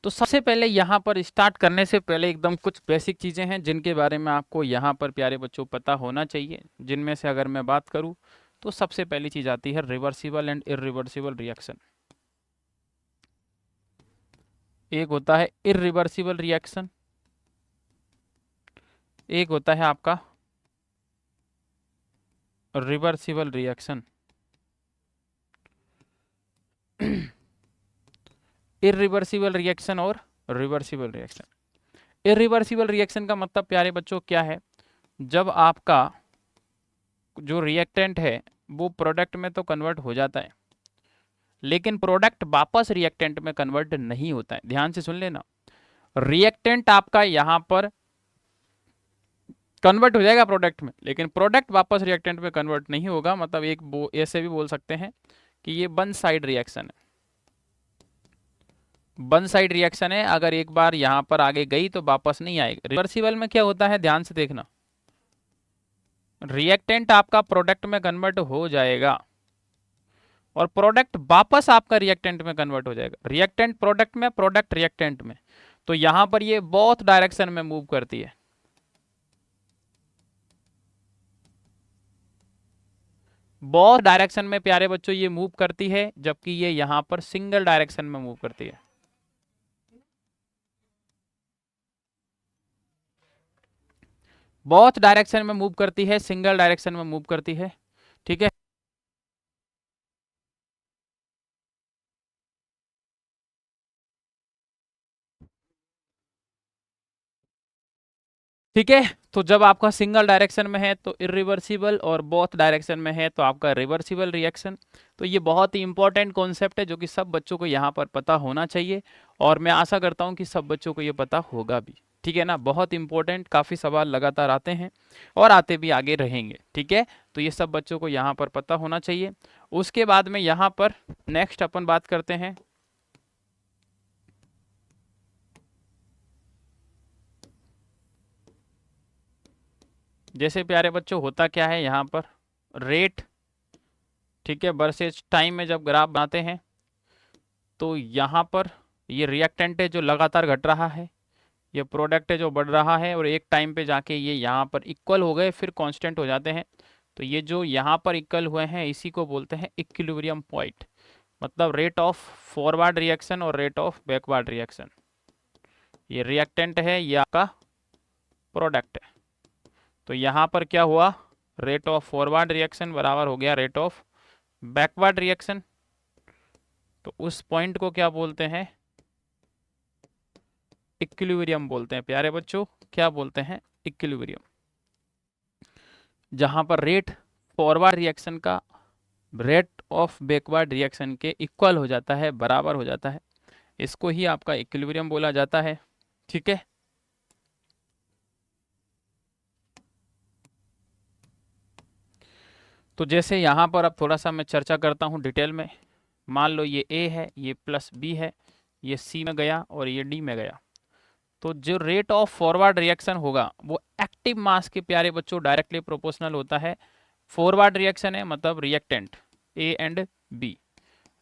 तो सबसे पहले यहाँ पर स्टार्ट करने से पहले एकदम कुछ बेसिक चीज़ें हैं जिनके बारे में आपको यहाँ पर प्यारे बच्चों पता होना चाहिए, जिनमें से अगर मैं बात करूँ तो सबसे पहली चीज़ आती है रिवर्सिबल एंड इरिवर्सिबल रिएक्शन। एक होता है इरिवर्सिबल रिएक्शन, एक होता है आपका रिवर्सिबल रिएक्शन। इरिवर्सिबल रिएक्शन और रिवर्सिबल रिएक्शन। इरिवर्सिबल रिएक्शन का मतलब प्यारे बच्चों क्या है, जब आपका जो रिएक्टेंट है वो प्रोडक्ट में तो कन्वर्ट हो जाता है, लेकिन प्रोडक्ट वापस रिएक्टेंट में कन्वर्ट नहीं होता है। ध्यान से सुन लेना, रिएक्टेंट आपका यहाँ पर कन्वर्ट हो जाएगा प्रोडक्ट में, लेकिन प्रोडक्ट वापस रिएक्टेंट में कन्वर्ट नहीं होगा। मतलब ऐसे भी बोल सकते हैं कि ये वन साइड रिएक्शन है, वन साइड रिएक्शन है। अगर एक बार यहाँ पर आगे गई तो वापस नहीं आएगी। रिवर्सिबल में क्या होता है, ध्यान से देखना, रिएक्टेंट आपका प्रोडक्ट में कन्वर्ट हो जाएगा और प्रोडक्ट वापस आपका रिएक्टेंट में कन्वर्ट हो जाएगा। रिएक्टेंट प्रोडक्ट में, प्रोडक्ट रिएक्टेंट में। तो यहां पर ये बोथ डायरेक्शन में मूव करती है, बोथ डायरेक्शन में प्यारे बच्चों ये मूव करती है, जबकि ये यहां पर सिंगल डायरेक्शन में मूव करती है। बोथ डायरेक्शन में मूव करती है, सिंगल डायरेक्शन में मूव करती है, ठीक है। ठीक है, तो जब आपका सिंगल डायरेक्शन में है तो इरिवर्सिबल और बोथ डायरेक्शन में है तो आपका रिवर्सिबल रिएक्शन। तो ये बहुत ही इंपॉर्टेंट कॉन्सेप्ट है जो कि सब बच्चों को यहाँ पर पता होना चाहिए और मैं आशा करता हूँ कि सब बच्चों को ये पता होगा भी, ठीक है ना। बहुत इंपॉर्टेंट, काफ़ी सवाल लगातार आते हैं और आते भी आगे रहेंगे, ठीक है। तो ये सब बच्चों को यहाँ पर पता होना चाहिए। उसके बाद में यहाँ पर नेक्स्ट अपन बात करते हैं जैसे प्यारे बच्चों होता क्या है यहाँ पर रेट, ठीक है, वर्सेज टाइम में जब ग्राफ बनाते हैं तो यहाँ पर ये रिएक्टेंट है जो लगातार घट रहा है, ये प्रोडक्ट है जो बढ़ रहा है और एक टाइम पे जाके ये यहाँ पर इक्वल हो गए फिर कांस्टेंट हो जाते हैं। तो ये जो यहाँ पर इक्वल हुए हैं इसी को बोलते हैं इक्विलिब्रियम पॉइंट, मतलब रेट ऑफ फॉरवर्ड रिएक्शन और रेट ऑफ बैकवर्ड रिएक्शन। ये रिएक्टेंट है, ये आपका प्रोडक्ट है। तो यहाँ पर क्या हुआ, रेट ऑफ फॉरवर्ड रिएक्शन बराबर हो गया रेट ऑफ बैकवर्ड रिएक्शन। तो उस पॉइंट को क्या बोलते हैं, इक्विलिब्रियम बोलते हैं प्यारे बच्चों। क्या बोलते हैं, इक्विलिब्रियम। जहां पर रेट फॉरवर्ड रिएक्शन का रेट ऑफ बैकवर्ड रिएक्शन के इक्वल हो जाता है, बराबर हो जाता है, इसको ही आपका इक्विलिब्रियम बोला जाता है, ठीक है। तो जैसे यहाँ पर अब थोड़ा सा मैं चर्चा करता हूँ डिटेल में। मान लो ये ए है, ये प्लस बी है, ये सी में गया और ये डी में गया। तो जो रेट ऑफ फॉरवर्ड रिएक्शन होगा वो एक्टिव मास के प्यारे बच्चों डायरेक्टली प्रोपोर्शनल होता है। फॉरवर्ड रिएक्शन है मतलब reactant A and B.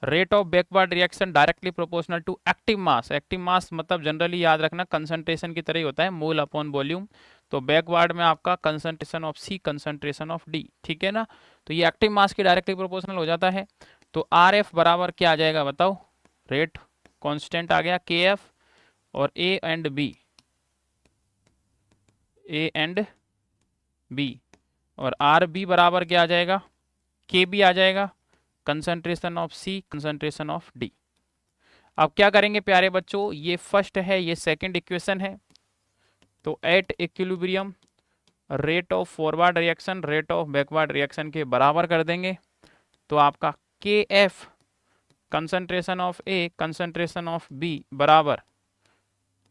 Rate of backward reaction directly proportional to active mass. Active mass मतलब जनरली याद रखना कंसंट्रेशन की तरह ही होता है, मोल अपॉन वॉल्यूम। तो बैकवर्ड में आपका concentration of C, concentration of D, ठीक है ना। तो ये एक्टिव मास की डायरेक्टली प्रोपोर्शनल हो जाता है। तो आर एफ बराबर क्या आ जाएगा बताओ, रेट कांस्टेंट आ गया के एफ, और A and B, A and B, और आर बी बराबर क्या आ जाएगा, के बी आ जाएगा, concentration of C, concentration of D. अब क्या करेंगे प्यारे बच्चों, ये फर्स्ट है, ये सेकंड इक्वेशन है। तो at equilibrium rate of forward reaction rate of backward reaction के बराबर कर देंगे। तो आपका K F concentration of A, concentration of B बराबर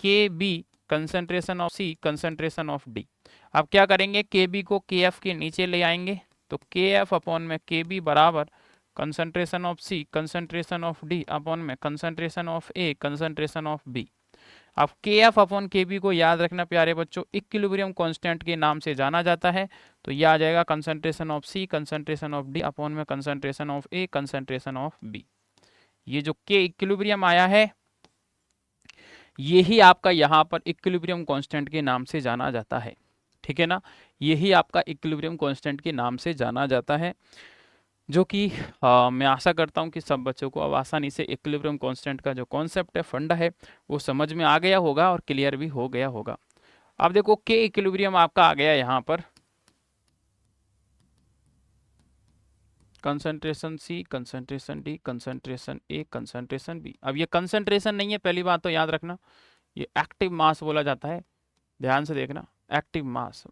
K B concentration of C, concentration of D. अब क्या करेंगे, के बी को के एफ के नीचे ले आएंगे। तो के एफ अपॉन में के बी बराबर concentration of C, concentration of D upon में concentration of A, concentration of B. अब के एफ अपॉन के बी को याद रखना प्यारे बच्चों, इक्विलिब्रियम कांस्टेंट के नाम से जाना जाता है। तो यह आ जाएगा concentration of C, concentration of D upon में concentration of A, concentration of B. ये जो के इक्विलिब्रियम आया है यही आपका यहाँ पर इक्विलिब्रियम कांस्टेंट के नाम से जाना जाता है, ठीक है ना। यही आपका इक्विलिब्रियम कांस्टेंट के नाम से जाना जाता है, जो कि मैं आशा करता हूँ कि सब बच्चों को अब आसानी से इक्विलिब्रियम कांस्टेंट का जो कॉन्सेप्ट है, फंडा है, वो समझ में आ गया होगा और क्लियर भी हो गया होगा। अब देखो के इक्विलिब्रियम आपका आ गया यहाँ पर, concentration C, concentration D, concentration A, concentration B. अब ये कंसंट्रेशन नहीं है, पहली बात तो याद रखना, ये एक्टिव मास बोला जाता है। ध्यान से देखना, एक्टिव मास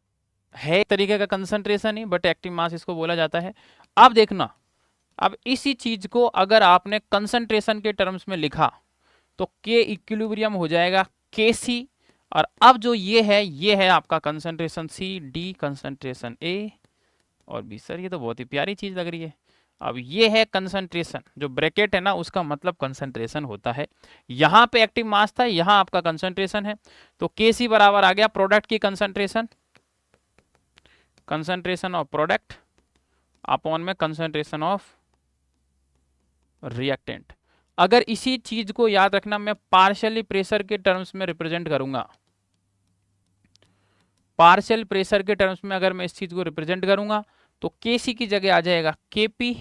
है एक तरीके का concentration he, but active mass इसको बोला जाता है। अब देखना, अब इसी चीज को अगर आपने कंसंट्रेशन के टर्म्स में लिखा तो के इक्विलिब्रियम हो जाएगा के सी, और अब जो ये है आपका कंसंट्रेशन सी, डी कंसंट्रेशन ए और बी। सर ये तो बहुत ही प्यारी चीज लग रही है। अब ये है कंसंट्रेशन, जो ब्रैकेट है ना उसका मतलब कंसंट्रेशन होता है। यहाँ पे एक्टिव मास था, यहाँ आपका कंसंट्रेशन है। तो के सी बराबर आ गया प्रोडक्ट की concentration, concentration of product upon में कंसंट्रेशन ऑफ रिएक्टेंट। अगर इसी चीज को याद रखना मैं पार्शियली प्रेशर के टर्म्स में रिप्रेजेंट करूंगा, पार्शियल प्रेशर के टर्म्स में अगर मैं इस चीज को रिप्रेजेंट करूंगा तो के सी की जगह आ जाएगा के पी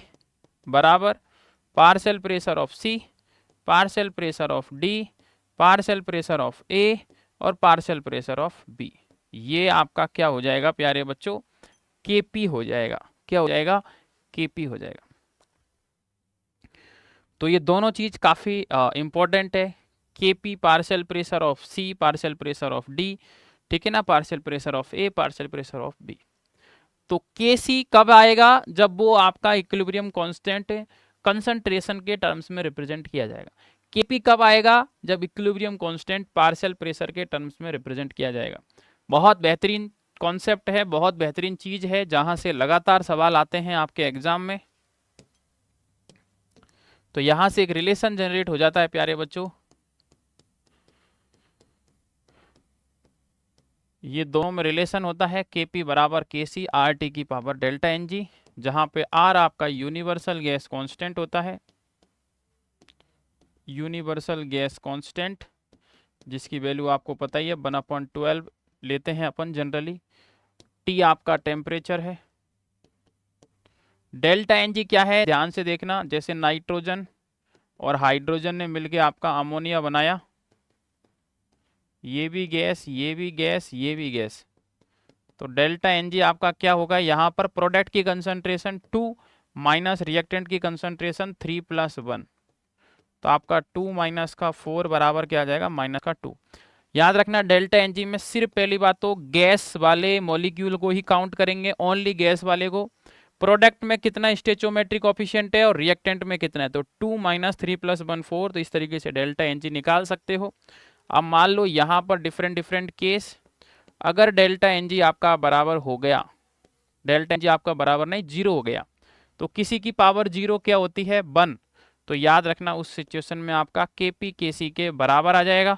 बराबर partial pressure of C, partial pressure of D, partial pressure of A और पार्शियल प्रेशर ऑफ बी। ये आपका क्या हो जाएगा प्यारे बच्चों, केपी हो जाएगा। क्या हो जाएगा, केपी हो जाएगा। तो ये दोनों चीज काफी इंपॉर्टेंट है। KP partial pressure of C, partial pressure of D, ठीक है ना, partial pressure of A, partial pressure of B. तो के सी कब आएगा, जब वो आपका इक्विलिब्रियम कांस्टेंट कंसंट्रेशन के टर्म्स में रिप्रेजेंट किया जाएगा। केपी कब आएगा, जब इक्विलिब्रियम कांस्टेंट पार्शियल प्रेशर के टर्म्स में रिप्रेजेंट किया जाएगा। बहुत बेहतरीन कॉन्सेप्ट है, बहुत बेहतरीन चीज है, जहां से लगातार सवाल आते हैं आपके एग्जाम में। तो यहां से एक रिलेशन जनरेट हो जाता है प्यारे बच्चों। ये दोनों में रिलेशन होता है के पी बराबर के सी आर टी की पावर डेल्टा एन जी, जहां पे आर आपका यूनिवर्सल गैस कांस्टेंट होता है, यूनिवर्सल गैस कांस्टेंट, जिसकी वैल्यू आपको पता ही है 1/12 लेते हैं अपन जनरली। टी आपका टेम्परेचर है। डेल्टा एन जी क्या है, ध्यान से देखना, जैसे नाइट्रोजन और हाइड्रोजन ने मिलकर आपका अमोनिया बनाया, ये भी गैस, ये भी गैस, ये भी गैस। तो डेल्टा एन जी आपका क्या होगा, यहाँ पर प्रोडक्ट की कंसंट्रेशन 2 माइनस रिएक्टेंट की कंसंट्रेशन 3 + 1। तो आपका 2 माइनस का 4 बराबर क्या आ जाएगा, -2। याद रखना डेल्टा एन जी में सिर्फ पहली बात तो गैस वाले मॉलिक्यूल को ही काउंट करेंगे, ओनली गैस वाले को। प्रोडक्ट में कितना स्टेचोमेट्रिक कोफिशिएंट है और रिएक्टेंट में कितना है, तो 2 - 3 + 1 4। तो इस तरीके से डेल्टा एन जी निकाल सकते हो। अब मान लो यहाँ पर डिफरेंट केस, अगर डेल्टा एन जी आपका बराबर हो गया, डेल्टा एन जी आपका बराबर नहीं 0 हो गया, तो किसी की पावर 0 क्या होती है, 1। तो याद रखना उस सिचुएशन में आपका के पी के सी के बराबर आ जाएगा।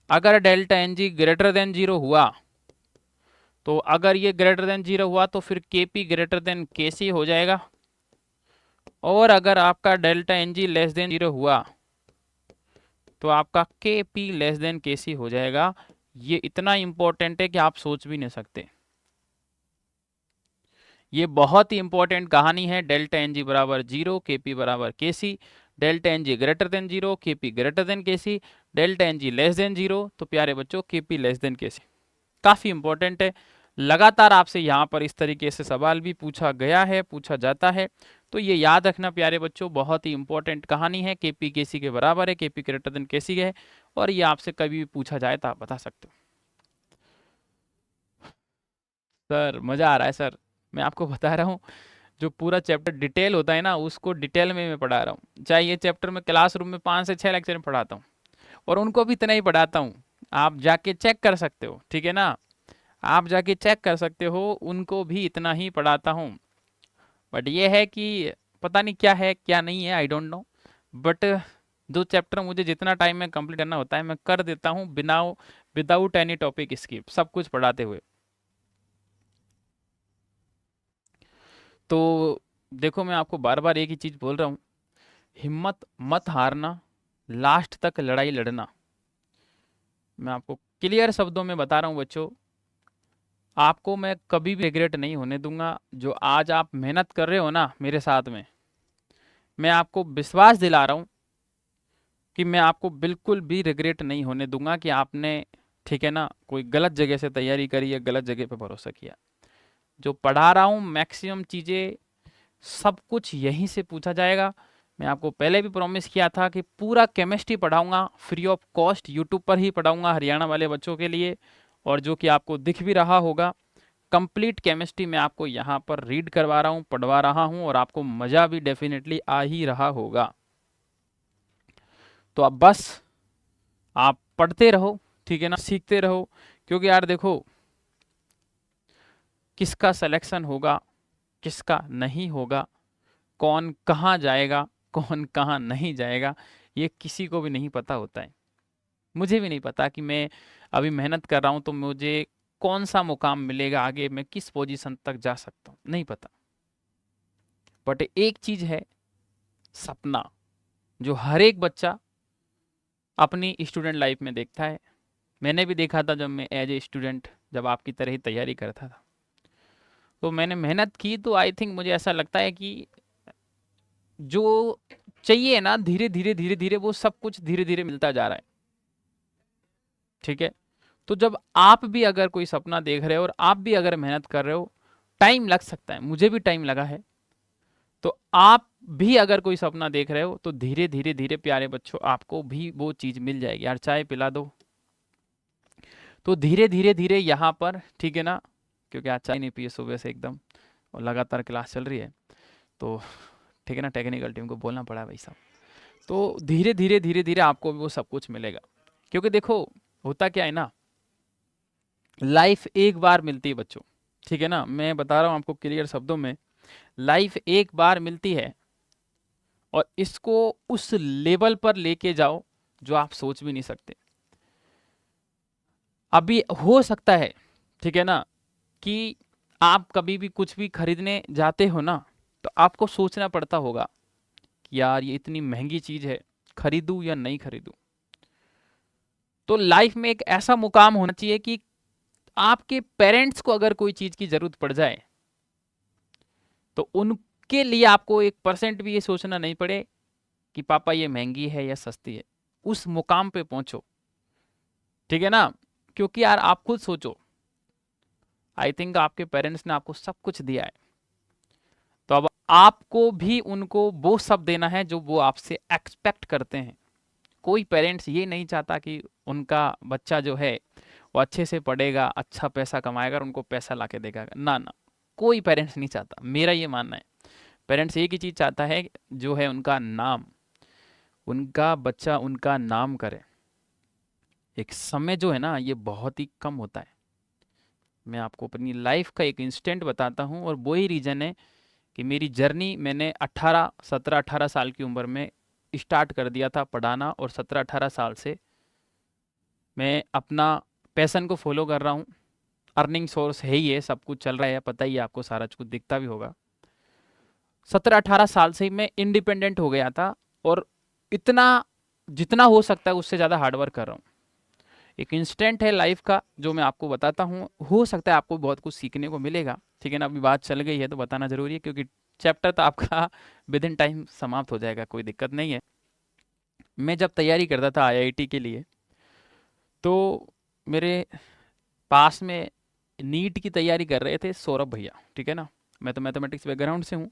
अगर delta N G greater than 0 हुआ, तो अगर ये ग्रेटर देन 0 हुआ तो फिर के पी ग्रेटर देन के सी हो जाएगा। और अगर आपका delta N G less than 0 हुआ तो आपका के पी लेस देन के सी हो जाएगा। ये इतना इंपॉर्टेंट है कि आप सोच भी नहीं सकते। ये बहुत ही इंपॉर्टेंट कहानी है। डेल्टा एन जी बराबर 0, के पी बराबर K C, delta N G greater than 0, K P greater than K C, delta N G less than 0, तो प्यारे बच्चों के पी लेस देन के सी। काफ़ी इंपॉर्टेंट है। लगातार आपसे यहाँ पर इस तरीके से सवाल भी पूछा गया है, पूछा जाता है, तो ये याद रखना प्यारे बच्चों, बहुत ही इंपॉर्टेंट कहानी है। के पी के सी के बराबर है, के पी ग्रेटर देन के सी है, और ये आपसे कभी भी पूछा जाए तो आप बता सकते हो। सर मज़ा आ रहा है सर, मैं आपको बता रहा हूँ, जो पूरा चैप्टर डिटेल होता है ना, उसको डिटेल में मैं पढ़ा रहा हूँ। चाहे ये चैप्टर मैं क्लासरूम में 5 से 6 लेक्चर में पढ़ाता हूँ, और उनको भी इतना ही पढ़ाता हूँ। आप जाके चेक कर सकते हो, ठीक है ना, आप जाके चेक कर सकते हो, उनको भी इतना ही पढ़ाता हूँ। बट ये है कि पता नहीं क्या है क्या नहीं है, आई डोंट नो, बट जो चैप्टर मुझे जितना टाइम में कंप्लीट करना होता है मैं कर देता हूँ, बिना विदाउट एनी टॉपिक स्किप, सब कुछ पढ़ाते हुए। तो देखो, मैं आपको बार बार एक ही चीज़ बोल रहा हूँ, हिम्मत मत हारना, लास्ट तक लड़ाई लड़ना। मैं आपको क्लियर शब्दों में बता रहा हूँ बच्चों, आपको मैं कभी भी रिग्रेट नहीं होने दूंगा। जो आज आप मेहनत कर रहे हो ना मेरे साथ में, मैं आपको विश्वास दिला रहा हूँ कि मैं आपको बिल्कुल भी रिग्रेट नहीं होने दूंगा कि आपने, ठीक है ना, कोई गलत जगह से तैयारी करी या गलत जगह पे भरोसा किया। जो पढ़ा रहा हूँ मैक्सिमम चीज़ें सब कुछ यहीं से पूछा जाएगा। मैं आपको पहले भी प्रॉमिस किया था कि पूरा केमिस्ट्री पढ़ाऊंगा फ्री ऑफ कॉस्ट, यूट्यूब पर ही पढ़ाऊंगा हरियाणा वाले बच्चों के लिए, और जो कि आपको दिख भी रहा होगा, कंप्लीट केमिस्ट्री मैं आपको यहाँ पर रीड करवा रहा हूँ, पढ़वा रहा हूँ, और आपको मज़ा भी डेफिनेटली आ ही रहा होगा। तो अब बस आप पढ़ते रहो, ठीक है ना, सीखते रहो, क्योंकि यार देखो, किसका सिलेक्शन होगा किसका नहीं होगा, कौन कहाँ जाएगा कौन कहाँ नहीं जाएगा, ये किसी को भी नहीं पता होता है। मुझे भी नहीं पता कि मैं अभी मेहनत कर रहा हूँ तो मुझे कौन सा मुकाम मिलेगा, आगे मैं किस पोजीशन तक जा सकता हूँ, नहीं पता। बट एक चीज है, सपना, जो हर एक बच्चा अपनी स्टूडेंट लाइफ में देखता है। मैंने भी देखा था जब मैं एज ए स्टूडेंट, जब आपकी तरह ही तैयारी करता था, तो मैंने मेहनत की, तो आई थिंक मुझे ऐसा लगता है कि जो चाहिए ना, धीरे धीरे धीरे धीरे वो सब कुछ धीरे धीरे मिलता जा रहा है, ठीक है। तो जब आप भी अगर कोई सपना देख रहे हो और आप भी अगर मेहनत कर रहे हो, टाइम लग सकता है, मुझे भी टाइम लगा है, तो आप भी अगर कोई सपना देख रहे हो तो धीरे धीरे धीरे प्यारे बच्चों आपको भी वो चीज़ मिल जाएगी। यार चाय पिला दो, तो धीरे धीरे धीरे यहाँ पर, ठीक है ना, क्योंकि आज चाय नहीं पिए सुबह से एकदम, और लगातार क्लास चल रही है, तो ठीक है ना, टेक्निकल टीम को बोलना पड़ा भाई साहब। तो धीरे धीरे धीरे धीरे आपको भी वो सब कुछ मिलेगा, क्योंकि देखो होता क्या है ना, लाइफ एक बार मिलती है बच्चों, ठीक है ना, मैं बता रहा हूँ आपको क्लियर शब्दों में, लाइफ एक बार मिलती है, और इसको उस लेवल पर लेके जाओ जो आप सोच भी नहीं सकते। अभी हो सकता है, ठीक है ना, कि आप कभी भी कुछ भी खरीदने जाते हो ना, तो आपको सोचना पड़ता होगा कि यार ये इतनी महंगी चीज है, खरीदूं या नहीं खरीदूं। तो लाइफ में एक ऐसा मुकाम होना चाहिए कि आपके पेरेंट्स को अगर कोई चीज की जरूरत पड़ जाए तो उनके लिए आपको 1% भी ये सोचना नहीं पड़े कि पापा ये महंगी है या सस्ती है। उस मुकाम पे पहुंचो, ठीक है ना, क्योंकि यार आप खुद सोचो, आई थिंक आपके पेरेंट्स ने आपको सब कुछ दिया है, तो अब आपको भी उनको वो सब देना है जो वो आपसे एक्सपेक्ट करते हैं। कोई पेरेंट्स ये नहीं चाहता कि उनका बच्चा जो है वो अच्छे से पढ़ेगा, अच्छा पैसा कमाएगा और उनको पैसा लाके देगा, ना ना, कोई पेरेंट्स नहीं चाहता, मेरा ये मानना है। पेरेंट्स एक ही चीज़ चाहता है, जो है उनका नाम, उनका बच्चा उनका नाम करे। एक समय जो है ना ये बहुत ही कम होता है। मैं आपको अपनी लाइफ का एक इंस्टेंट बताता हूँ, और वही रीज़न है कि मेरी जर्नी मैंने 17-18 साल की उम्र में स्टार्ट कर दिया था पढ़ाना, और 17-18 साल से मैं अपना पैशन को फॉलो कर रहा हूँ, अर्निंग सोर्स है ही है, सब कुछ चल रहा है, पता ही है आपको, सारा कुछ दिखता भी होगा। 17-18 साल से ही मैं इंडिपेंडेंट हो गया था, और इतना जितना हो सकता है उससे ज़्यादा हार्डवर्क कर रहा हूँ। एक इंस्टेंट है लाइफ का जो मैं आपको बताता हूँ, हो सकता है आपको बहुत कुछ सीखने को मिलेगा, ठीक है ना। अभी बात चल गई है तो बताना जरूरी है, क्योंकि चैप्टर तो आपका विद इन टाइम समाप्त हो जाएगा, कोई दिक्कत नहीं है। मैं जब तैयारी करता था आईआईटी के लिए, तो मेरे पास में नीट की तैयारी कर रहे थे सौरभ भैया, ठीक है ना। मैं तो मैथमेटिक्स बैकग्राउंड से हूँ,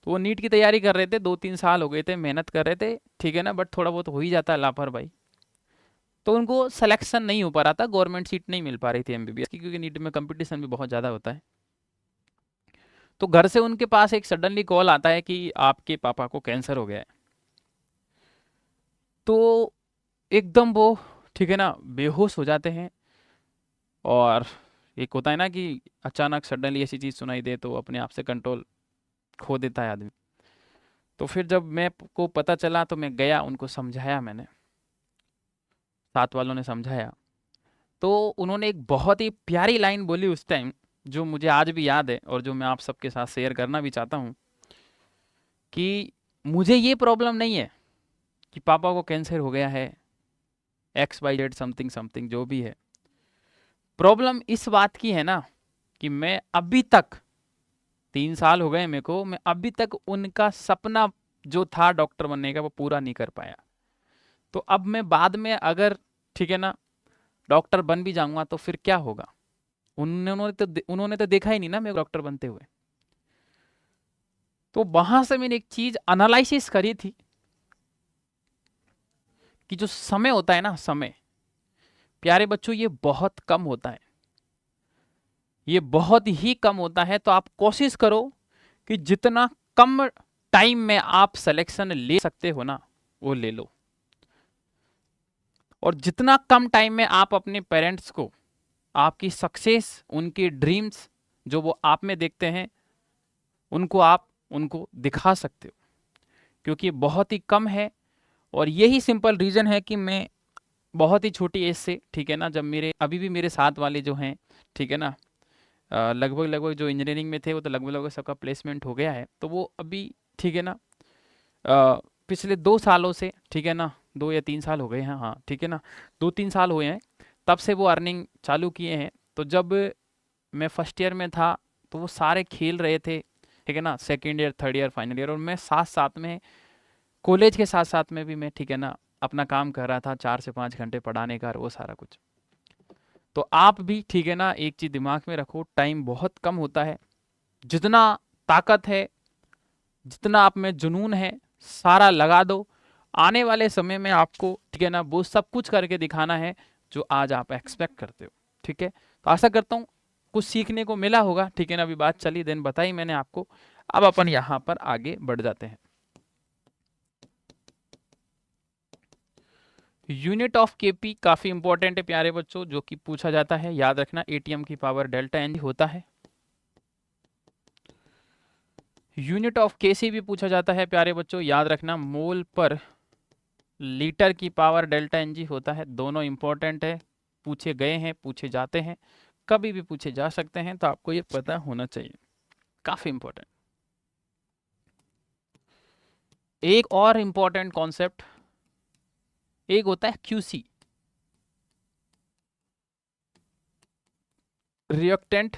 तो वो नीट की तैयारी कर रहे थे, 2-3 साल हो गए थे, मेहनत कर रहे थे, ठीक है ना, बट थोड़ा बहुत हो ही जाता है लापरवाही। तो उनको सिलेक्शन नहीं हो पा रहा था, गवर्नमेंट सीट नहीं मिल पा रही थी एमबीबीएस की, क्योंकि नीट में कंपटीशन भी बहुत ज़्यादा होता है। तो घर से उनके पास एक सडनली कॉल आता है कि आपके पापा को कैंसर हो गया है। तो एकदम वो, ठीक है ना, बेहोश हो जाते हैं। और एक होता है ना कि अचानक सडनली ऐसी चीज़ सुनाई दे तो अपने आप से कंट्रोल खो देता है आदमी। तो फिर जब मैं को पता चला तो मैं गया, उनको समझाया मैंने, साथ वालों ने समझाया। तो उन्होंने एक बहुत ही प्यारी लाइन बोली उस टाइम, जो मुझे आज भी याद है और जो मैं आप सबके साथ शेयर करना भी चाहता हूँ, कि मुझे ये प्रॉब्लम नहीं है कि पापा को कैंसर हो गया है, XYZ समथिंग समथिंग जो भी है। प्रॉब्लम इस बात की है ना कि मैं अभी तक, 3 साल हो गए मेरे को, मैं अभी तक उनका सपना जो था डॉक्टर बनने का वो पूरा नहीं कर पाया। तो अब मैं बाद में अगर, ठीक है ना, डॉक्टर बन भी जाऊंगा तो फिर क्या होगा। उन्होंने तो देखा ही नहीं ना मेरे को डॉक्टर बनते हुए। तो वहां से मैंने एक चीज एनालिसिस करी थी कि जो समय होता है ना, समय, प्यारे बच्चों, ये बहुत कम होता है, ये बहुत ही कम होता है। तो आप कोशिश करो कि जितना कम टाइम में आप सिलेक्शन ले सकते हो ना, वो ले लो। और जितना कम टाइम में आप अपने पेरेंट्स को आपकी सक्सेस, उनकी ड्रीम्स जो वो आप में देखते हैं, उनको आप उनको दिखा सकते हो, क्योंकि बहुत ही कम है। और यही सिंपल रीज़न है कि मैं बहुत ही छोटी एज से, ठीक है ना, जब मेरे अभी भी मेरे साथ वाले जो हैं, ठीक है ना, लगभग लगभग जो इंजीनियरिंग में थे वो तो लगभग लगभग सबका प्लेसमेंट हो गया है। तो वो अभी, ठीक है ना, पिछले 2 सालों से, ठीक है ना, 2 या 3 साल हो गए हैं, हाँ ठीक है ना, 2-3 साल हुए हैं, तब से वो अर्निंग चालू किए हैं। तो जब मैं फर्स्ट ईयर में था तो वो सारे खेल रहे थे, ठीक है ना, second year, third year, final year, और मैं साथ साथ में कॉलेज के साथ साथ में भी मैं, ठीक है ना, अपना काम कर रहा था, 4 से 5 घंटे पढ़ाने का और वो सारा कुछ। तो आप भी, ठीक है ना, एक चीज़ दिमाग में रखो, टाइम बहुत कम होता है। जितना ताकत है, जितना आप में जुनून है, सारा लगा दो। आने वाले समय में आपको, ठीक है ना, वो सब कुछ करके दिखाना है जो आज आप एक्सपेक्ट करते हो, ठीक है। तो आशा करता हूँ कुछ सीखने को मिला होगा, ठीक है ना। अभी बात चली, देन बताई मैंने आपको। अब अपन यहाँ पर आगे बढ़ जाते हैं। यूनिट ऑफ केपी काफी इंपॉर्टेंट है प्यारे बच्चों, जो कि पूछा जाता है, याद रखना, एटीएम की पावर डेल्टा एन होता है। यूनिट ऑफ केसी भी पूछा जाता है प्यारे बच्चों, याद रखना, मोल पर लीटर की पावर डेल्टा एन जी होता है। दोनों इंपॉर्टेंट है, पूछे गए हैं, पूछे जाते हैं, कभी भी पूछे जा सकते हैं, तो आपको ये पता होना चाहिए, काफी इंपॉर्टेंट। एक और इंपॉर्टेंट कॉन्सेप्ट, एक होता है क्यूसी, रिएक्टेंट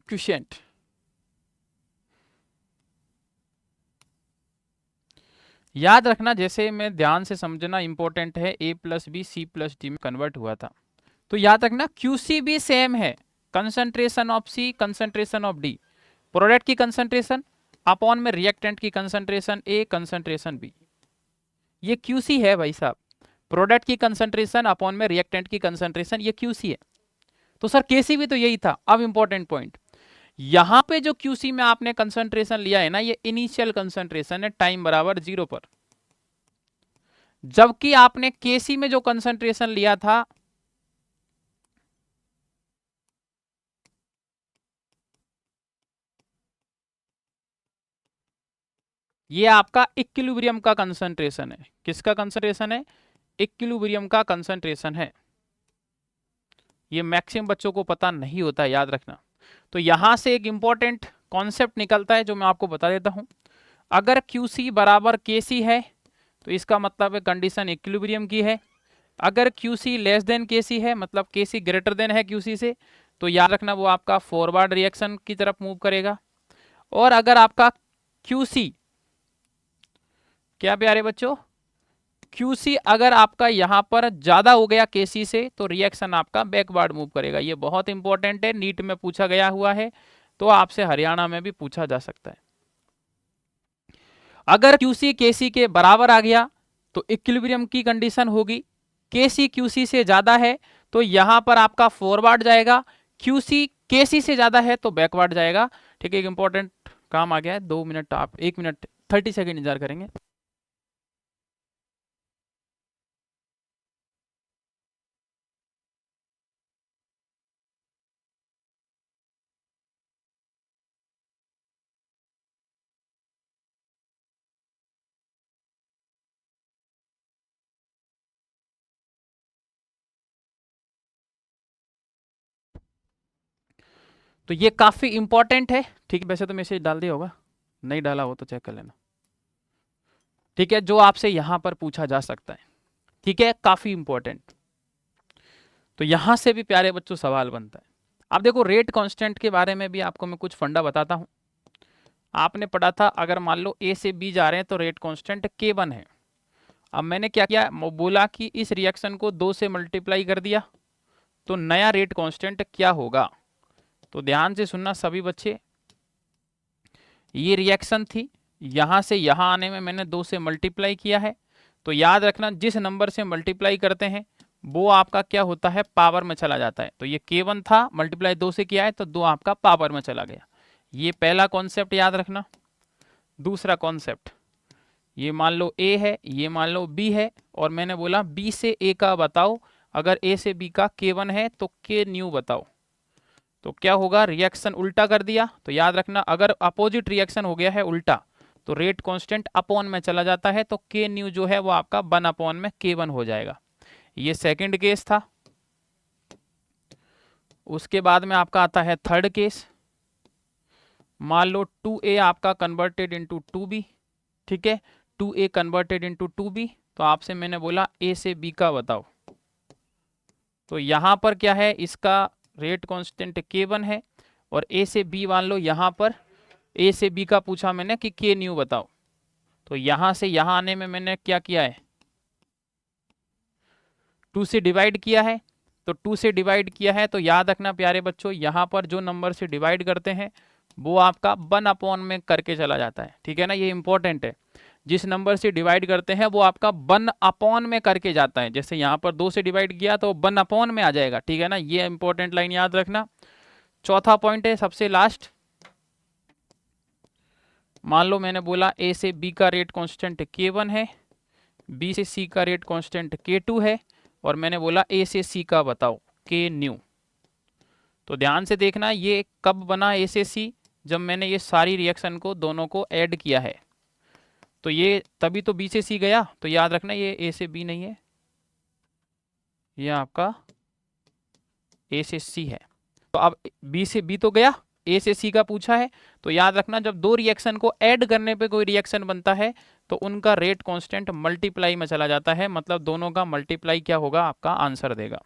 क्यूशेंट। याद रखना, जैसे मैं ध्यान से समझना इंपॉर्टेंट है, A+B C+D में कन्वर्ट हुआ था, तो याद रखना क्यूसी भी सेम है, concentration of C, concentration of D, product की कंसंट्रेशन अपॉन में रिएक्टेंट की कंसंट्रेशन ए, कंसंट्रेशन बी, ये क्यूसी है भाई साहब। प्रोडक्ट की कंसंट्रेशन अपॉन में रिएक्टेंट की कंसंट्रेशन, ये क्यूसी है। तो सर केसी भी तो यही था। अब इंपॉर्टेंट पॉइंट, यहां पे जो क्यूसी में आपने कंसंट्रेशन लिया है ना, ये इनिशियल कंसंट्रेशन है, टाइम बराबर 0 पर। जबकि आपने केसी में जो कंसंट्रेशन लिया था, ये आपका इक्विलिब्रियम का कंसंट्रेशन है। किसका कंसंट्रेशन है? इक्विलिब्रियम का कंसंट्रेशन है। ये मैक्सिमम बच्चों को पता नहीं होता है, याद रखना। तो यहां से एक इंपॉर्टेंट कॉन्सेप्ट निकलता है जो मैं आपको बता देता हूं। अगर QC बराबर KC है तो इसका मतलब है कंडीशन इक्विलिब्रियम की है। अगर QC लेस देन KC है, मतलब KC ग्रेटर देन है QC से, तो याद रखना वो आपका फॉरवर्ड रिएक्शन की तरफ मूव करेगा। और अगर आपका QC, क्या प्यारे बच्चों, QC अगर आपका यहां पर ज्यादा हो गया KC से, तो रिएक्शन आपका बैकवर्ड मूव करेगा। ये बहुत इंपॉर्टेंट है, नीट में पूछा गया हुआ है, तो आपसे हरियाणा में भी पूछा जा सकता है। अगर QC KC के बराबर आ गया तो इक्विलिब्रियम की कंडीशन होगी। KC QC से ज्यादा है तो यहां पर आपका फॉरवर्ड जाएगा, QC KC से ज्यादा है तो बैकवर्ड जाएगा। ठीक है, एक इंपॉर्टेंट काम आ गया है, 2 मिनट, आप 1 मिनट 30 सेकेंड इंतजार करेंगे। तो ये काफी इंपॉर्टेंट है। ठीक है, वैसे तो मैसेज डाल दिया होगा, नहीं डाला हो तो चेक कर लेना। ठीक है, जो आपसे यहां पर पूछा जा सकता है। ठीक है, काफी इंपॉर्टेंट। तो यहां से भी प्यारे बच्चों सवाल बनता है। अब देखो, रेट कांस्टेंट के बारे में भी आपको मैं कुछ फंडा बताता हूं। आपने पढ़ा था, अगर मान लो A से B जा रहे हैं तो रेट कांस्टेंट K1 है। अब मैंने क्या किया, बोला कि इस रिएक्शन को 2 से मल्टीप्लाई कर दिया, तो नया रेट कांस्टेंट क्या होगा। तो ध्यान से सुनना सभी बच्चे, ये रिएक्शन थी, यहां से यहां आने में मैंने 2 से मल्टीप्लाई किया है। तो याद रखना, जिस नंबर से मल्टीप्लाई करते हैं वो आपका क्या होता है, पावर में चला जाता है। तो ये K1 था, मल्टीप्लाई 2 से किया है तो 2 आपका पावर में चला गया। ये पहला कॉन्सेप्ट याद रखना। दूसरा कॉन्सेप्ट, ये मान लो A है, ये मान लो B है, और मैंने बोला B से A का बताओ। अगर A से B का K1 है तो K न्यू बताओ। तो क्या होगा, रिएक्शन उल्टा कर दिया। तो याद रखना, अगर अपोजिट रिएक्शन हो गया है उल्टा, तो रेट कांस्टेंट अपॉन में चला जाता है, तो K न्यू जो है वो आपका 1 अपॉन में K1 हो जाएगा। ये सेकंड केस था। उसके बाद में आपका आता है थर्ड केस। मान लो 2A आपका कन्वर्टेड इंटू 2B। ठीक है, 2A कन्वर्टेड इंटू 2B। तो आपसे मैंने बोला A से B का बताओ। तो यहां पर क्या है, इसका रेट कांस्टेंट K1 है, और A से B मान लो, यहां पर A से B का पूछा मैंने कि K न्यू बताओ। तो यहां से यहां आने में मैंने क्या किया है, 2 से डिवाइड किया है। तो 2 से डिवाइड किया है तो याद रखना प्यारे बच्चों, यहां पर जो नंबर से डिवाइड करते हैं वो आपका 1 अपॉन में करके चला जाता है। ठीक है ना, ये इंपॉर्टेंट है। जिस नंबर से डिवाइड करते हैं वो आपका 1 अपॉन में करके जाता है। जैसे यहाँ पर 2 से डिवाइड किया तो 1 अपॉन में आ जाएगा। ठीक है ना, ये इंपॉर्टेंट लाइन याद रखना। चौथा पॉइंट है सबसे लास्ट। मान लो मैंने बोला A से B का रेट कांस्टेंट K1 है, B से C का रेट कांस्टेंट K2 है, और मैंने बोला A से C का बताओ K न्यू। तो ध्यान से देखना, ये कब बना A से C, जब मैंने ये सारी रिएक्शन को दोनों को ऐड किया है। तो ये तभी तो B से C गया। तो याद रखना, ये A से B नहीं है, ये आपका A से C है। तो अब B से B तो गया, A से C का पूछा है। तो याद रखना, जब दो रिएक्शन को ऐड करने पे कोई रिएक्शन बनता है तो उनका रेट कांस्टेंट मल्टीप्लाई में चला जाता है, मतलब दोनों का मल्टीप्लाई क्या होगा, आपका आंसर देगा।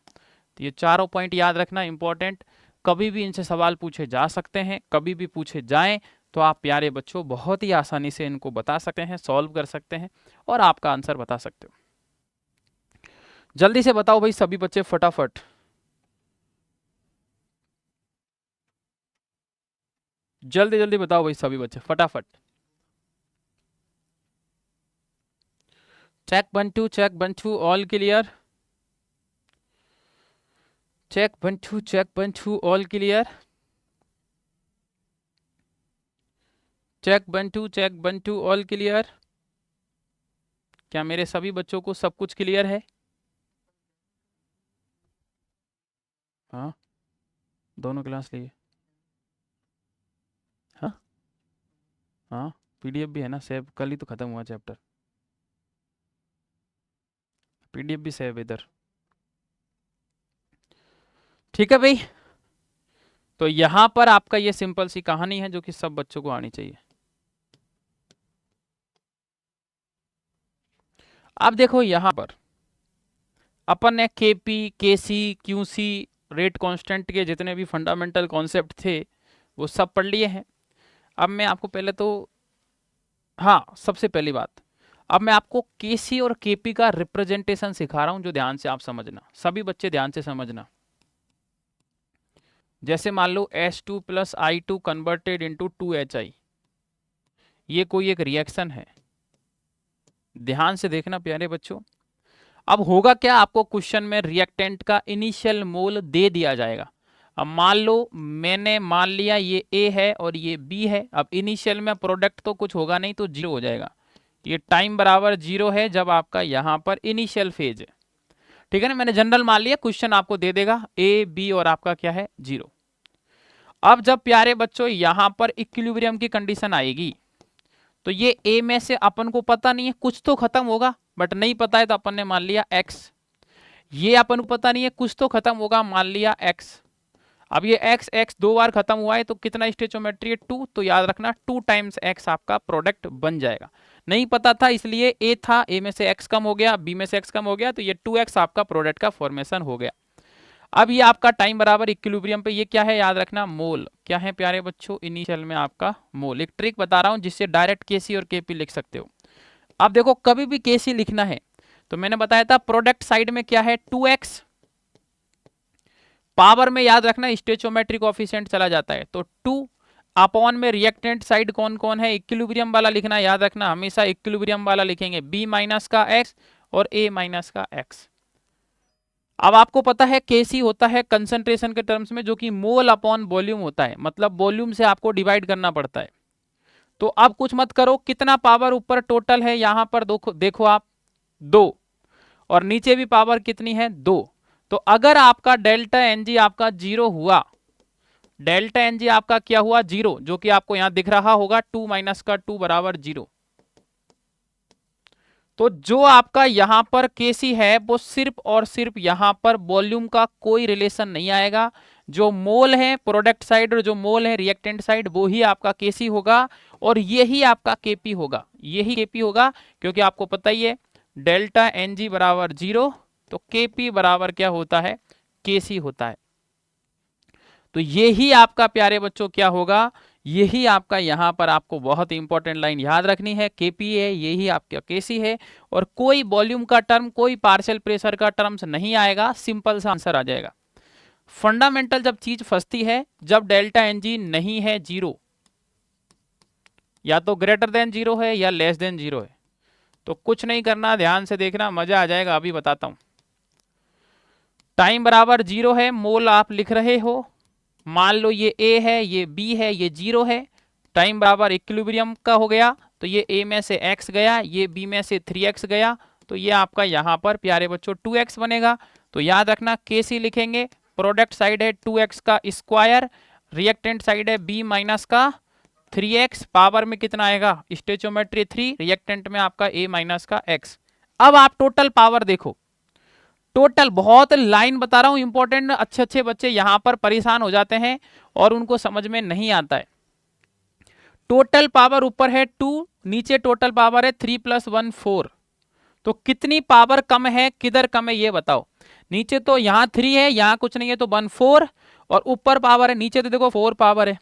तो ये चारों पॉइंट याद रखना, इंपॉर्टेंट। कभी भी इनसे सवाल पूछे जा सकते हैं, कभी भी पूछे जाएं तो आप प्यारे बच्चों बहुत ही आसानी से इनको बता सकते हैं, सॉल्व कर सकते हैं और आपका आंसर बता सकते हो। जल्दी से बताओ भाई सभी बच्चे, फटाफट जल्दी जल्दी बताओ भाई सभी बच्चे, फटाफट। Check 1 2, check 1 2, all clear. Check 1 2, check 1 2, all clear. Check 1 2, check 1 2, all clear. क्या मेरे सभी बच्चों को सब कुछ क्लियर है? हाँ, दोनों क्लास लिए। हाँ हाँ, PDF भी है ना सेव, कल ही तो खत्म हुआ चैप्टर। पीडीएफ भी सेव इधर, ठीक है भाई। तो यहां पर आपका ये सिंपल सी कहानी है जो कि सब बच्चों को आनी चाहिए। अब देखो यहां पर अपन ने केपी, केसी, क्यूसी, रेट कांस्टेंट के जितने भी फंडामेंटल कॉन्सेप्ट थे वो सब पढ़ लिए हैं। अब मैं आपको पहले तो, हाँ सबसे पहली बात, अब मैं आपको केसी और केपी का रिप्रेजेंटेशन सिखा रहा हूं, जो ध्यान से आप समझना, सभी बच्चे ध्यान से समझना। जैसे मान लो H2 plus I2 converted into 2HI, ये कोई एक रिएक्शन है, ध्यान से देखना प्यारे बच्चों। अब होगा क्या, आपको क्वेश्चन में रिएक्टेंट का इनिशियल मोल दे दिया जाएगा। अब मान लो मैंने मान लिया ये A है और ये B है। अब इनिशियल में प्रोडक्ट तो कुछ होगा नहीं, तो 0 हो जाएगा। ये टाइम बराबर 0 है जब आपका यहां पर इनिशियल फेज है, ठीक है ना। मैंने जनरल मान लिया, क्वेश्चन आपको दे देगा A B और आपका क्या है 0। अब जब प्यारे बच्चों यहां पर इक्विलिब्रियम की कंडीशन आएगी, तो ये A में से अपन को पता नहीं है, कुछ तो खत्म होगा, बट नहीं पता है तो अपन ने मान लिया X। ये अपन को पता नहीं है, कुछ तो खत्म होगा, मान लिया X। अब ये X दो बार खत्म हुआ है तो कितना स्टोइचियोमेट्री है 2, तो याद रखना 2 टाइम्स X आपका प्रोडक्ट बन जाएगा। नहीं पता था इसलिए A था, A में से X कम हो गया, B में से X कम हो गया, तो ये 2X आपका प्रोडक्ट का फॉर्मेशन हो गया। अब ये आपका टाइम बराबर इक्विलिब्रियम पे, ये क्या है याद रखना, मोल। क्या है प्यारे बच्चों, इनिशियल में आपका मोल। एक ट्रिक बता रहा हूं जिससे डायरेक्ट केसी और केपी लिख सकते हो। अब देखो कभी भी केसी लिखना है तो मैंने बताया था प्रोडक्ट साइड में क्या है 2x, पावर में याद रखना स्टोइचियोमेट्रिक कोएफिशिएंट चला जाता है, तो 2 अपॉन में रिएक्टेंट साइड कौन कौन है, इक्विलिब्रियम वाला लिखना, याद रखना हमेशा इक्विलिब्रियम वाला लिखेंगे, B माइनस का x और A माइनस का x। अब आपको पता है केसी होता है कंसंट्रेशन के टर्म्स में, जो कि मोल अपॉन वॉल्यूम होता है, मतलब वॉल्यूम से आपको डिवाइड करना पड़ता है। तो अब कुछ मत करो, कितना पावर ऊपर टोटल है यहां पर देखो आप 2, और नीचे भी पावर कितनी है 2। तो अगर आपका डेल्टा एनजी आपका 0 हुआ, डेल्टा एनजी आपका क्या हुआ 0, जो कि आपको यहां दिख रहा होगा 2 माइनस का 2 बराबर 0। तो जो आपका यहां पर केसी है वो सिर्फ और सिर्फ यहां पर वॉल्यूम का कोई रिलेशन नहीं आएगा। जो मोल है प्रोडक्ट साइड और जो मोल है रिएक्टेंट साइड, वो ही आपका केसी होगा और यही आपका केपी होगा, यही केपी होगा, क्योंकि आपको पता ही है डेल्टा एनजी बराबर 0, तो केपी बराबर क्या होता है, केसी होता है। तो यही आपका प्यारे बच्चों क्या होगा, यही आपका यहां पर आपको बहुत इंपॉर्टेंट लाइन याद रखनी है, केपी है, यही आपका केसी है, और कोई वॉल्यूम का टर्म, कोई पार्शियल प्रेशर का टर्म्स नहीं आएगा, सिंपल सा आंसर आ जाएगा। फंडामेंटल जब चीज फंसती है, जब डेल्टा एनजी नहीं है 0, या तो ग्रेटर देन 0 है या लेस देन 0 है, तो कुछ नहीं करना, ध्यान से देखना, मजा आ जाएगा। अभी बताता हूं, टाइम बराबर 0 है, मोल आप लिख रहे हो, मान लो ये A है, ये B है, ये 0 है, टाइम बराबर इक्विलिब्रियम का हो गया, तो ये A में से x गया, ये B में से 3x गया, तो ये आपका यहां पर प्यारे बच्चों 2x बनेगा। तो याद रखना केसी लिखेंगे, प्रोडक्ट साइड है 2x का स्क्वायर, रिएक्टेंट साइड है B माइनस का 3x, पावर में कितना आएगा स्टोइचियोमेट्री 3, रिएक्टेंट में आपका A माइनस का x। अब आप टोटल पावर देखो, टोटल, बहुत लाइन बता रहा हूं इंपॉर्टेंट, अच्छे अच्छे बच्चे यहां पर परेशान हो जाते हैं और उनको समझ में नहीं आता है। टोटल पावर ऊपर है 2, नीचे टोटल पावर है 3 + 1 4, तो कितनी पावर कम है, किधर कम है ये बताओ। नीचे तो यहां 3 है, यहां कुछ नहीं है, तो 1 4, और ऊपर पावर है, नीचे तो देखो 4 पावर है,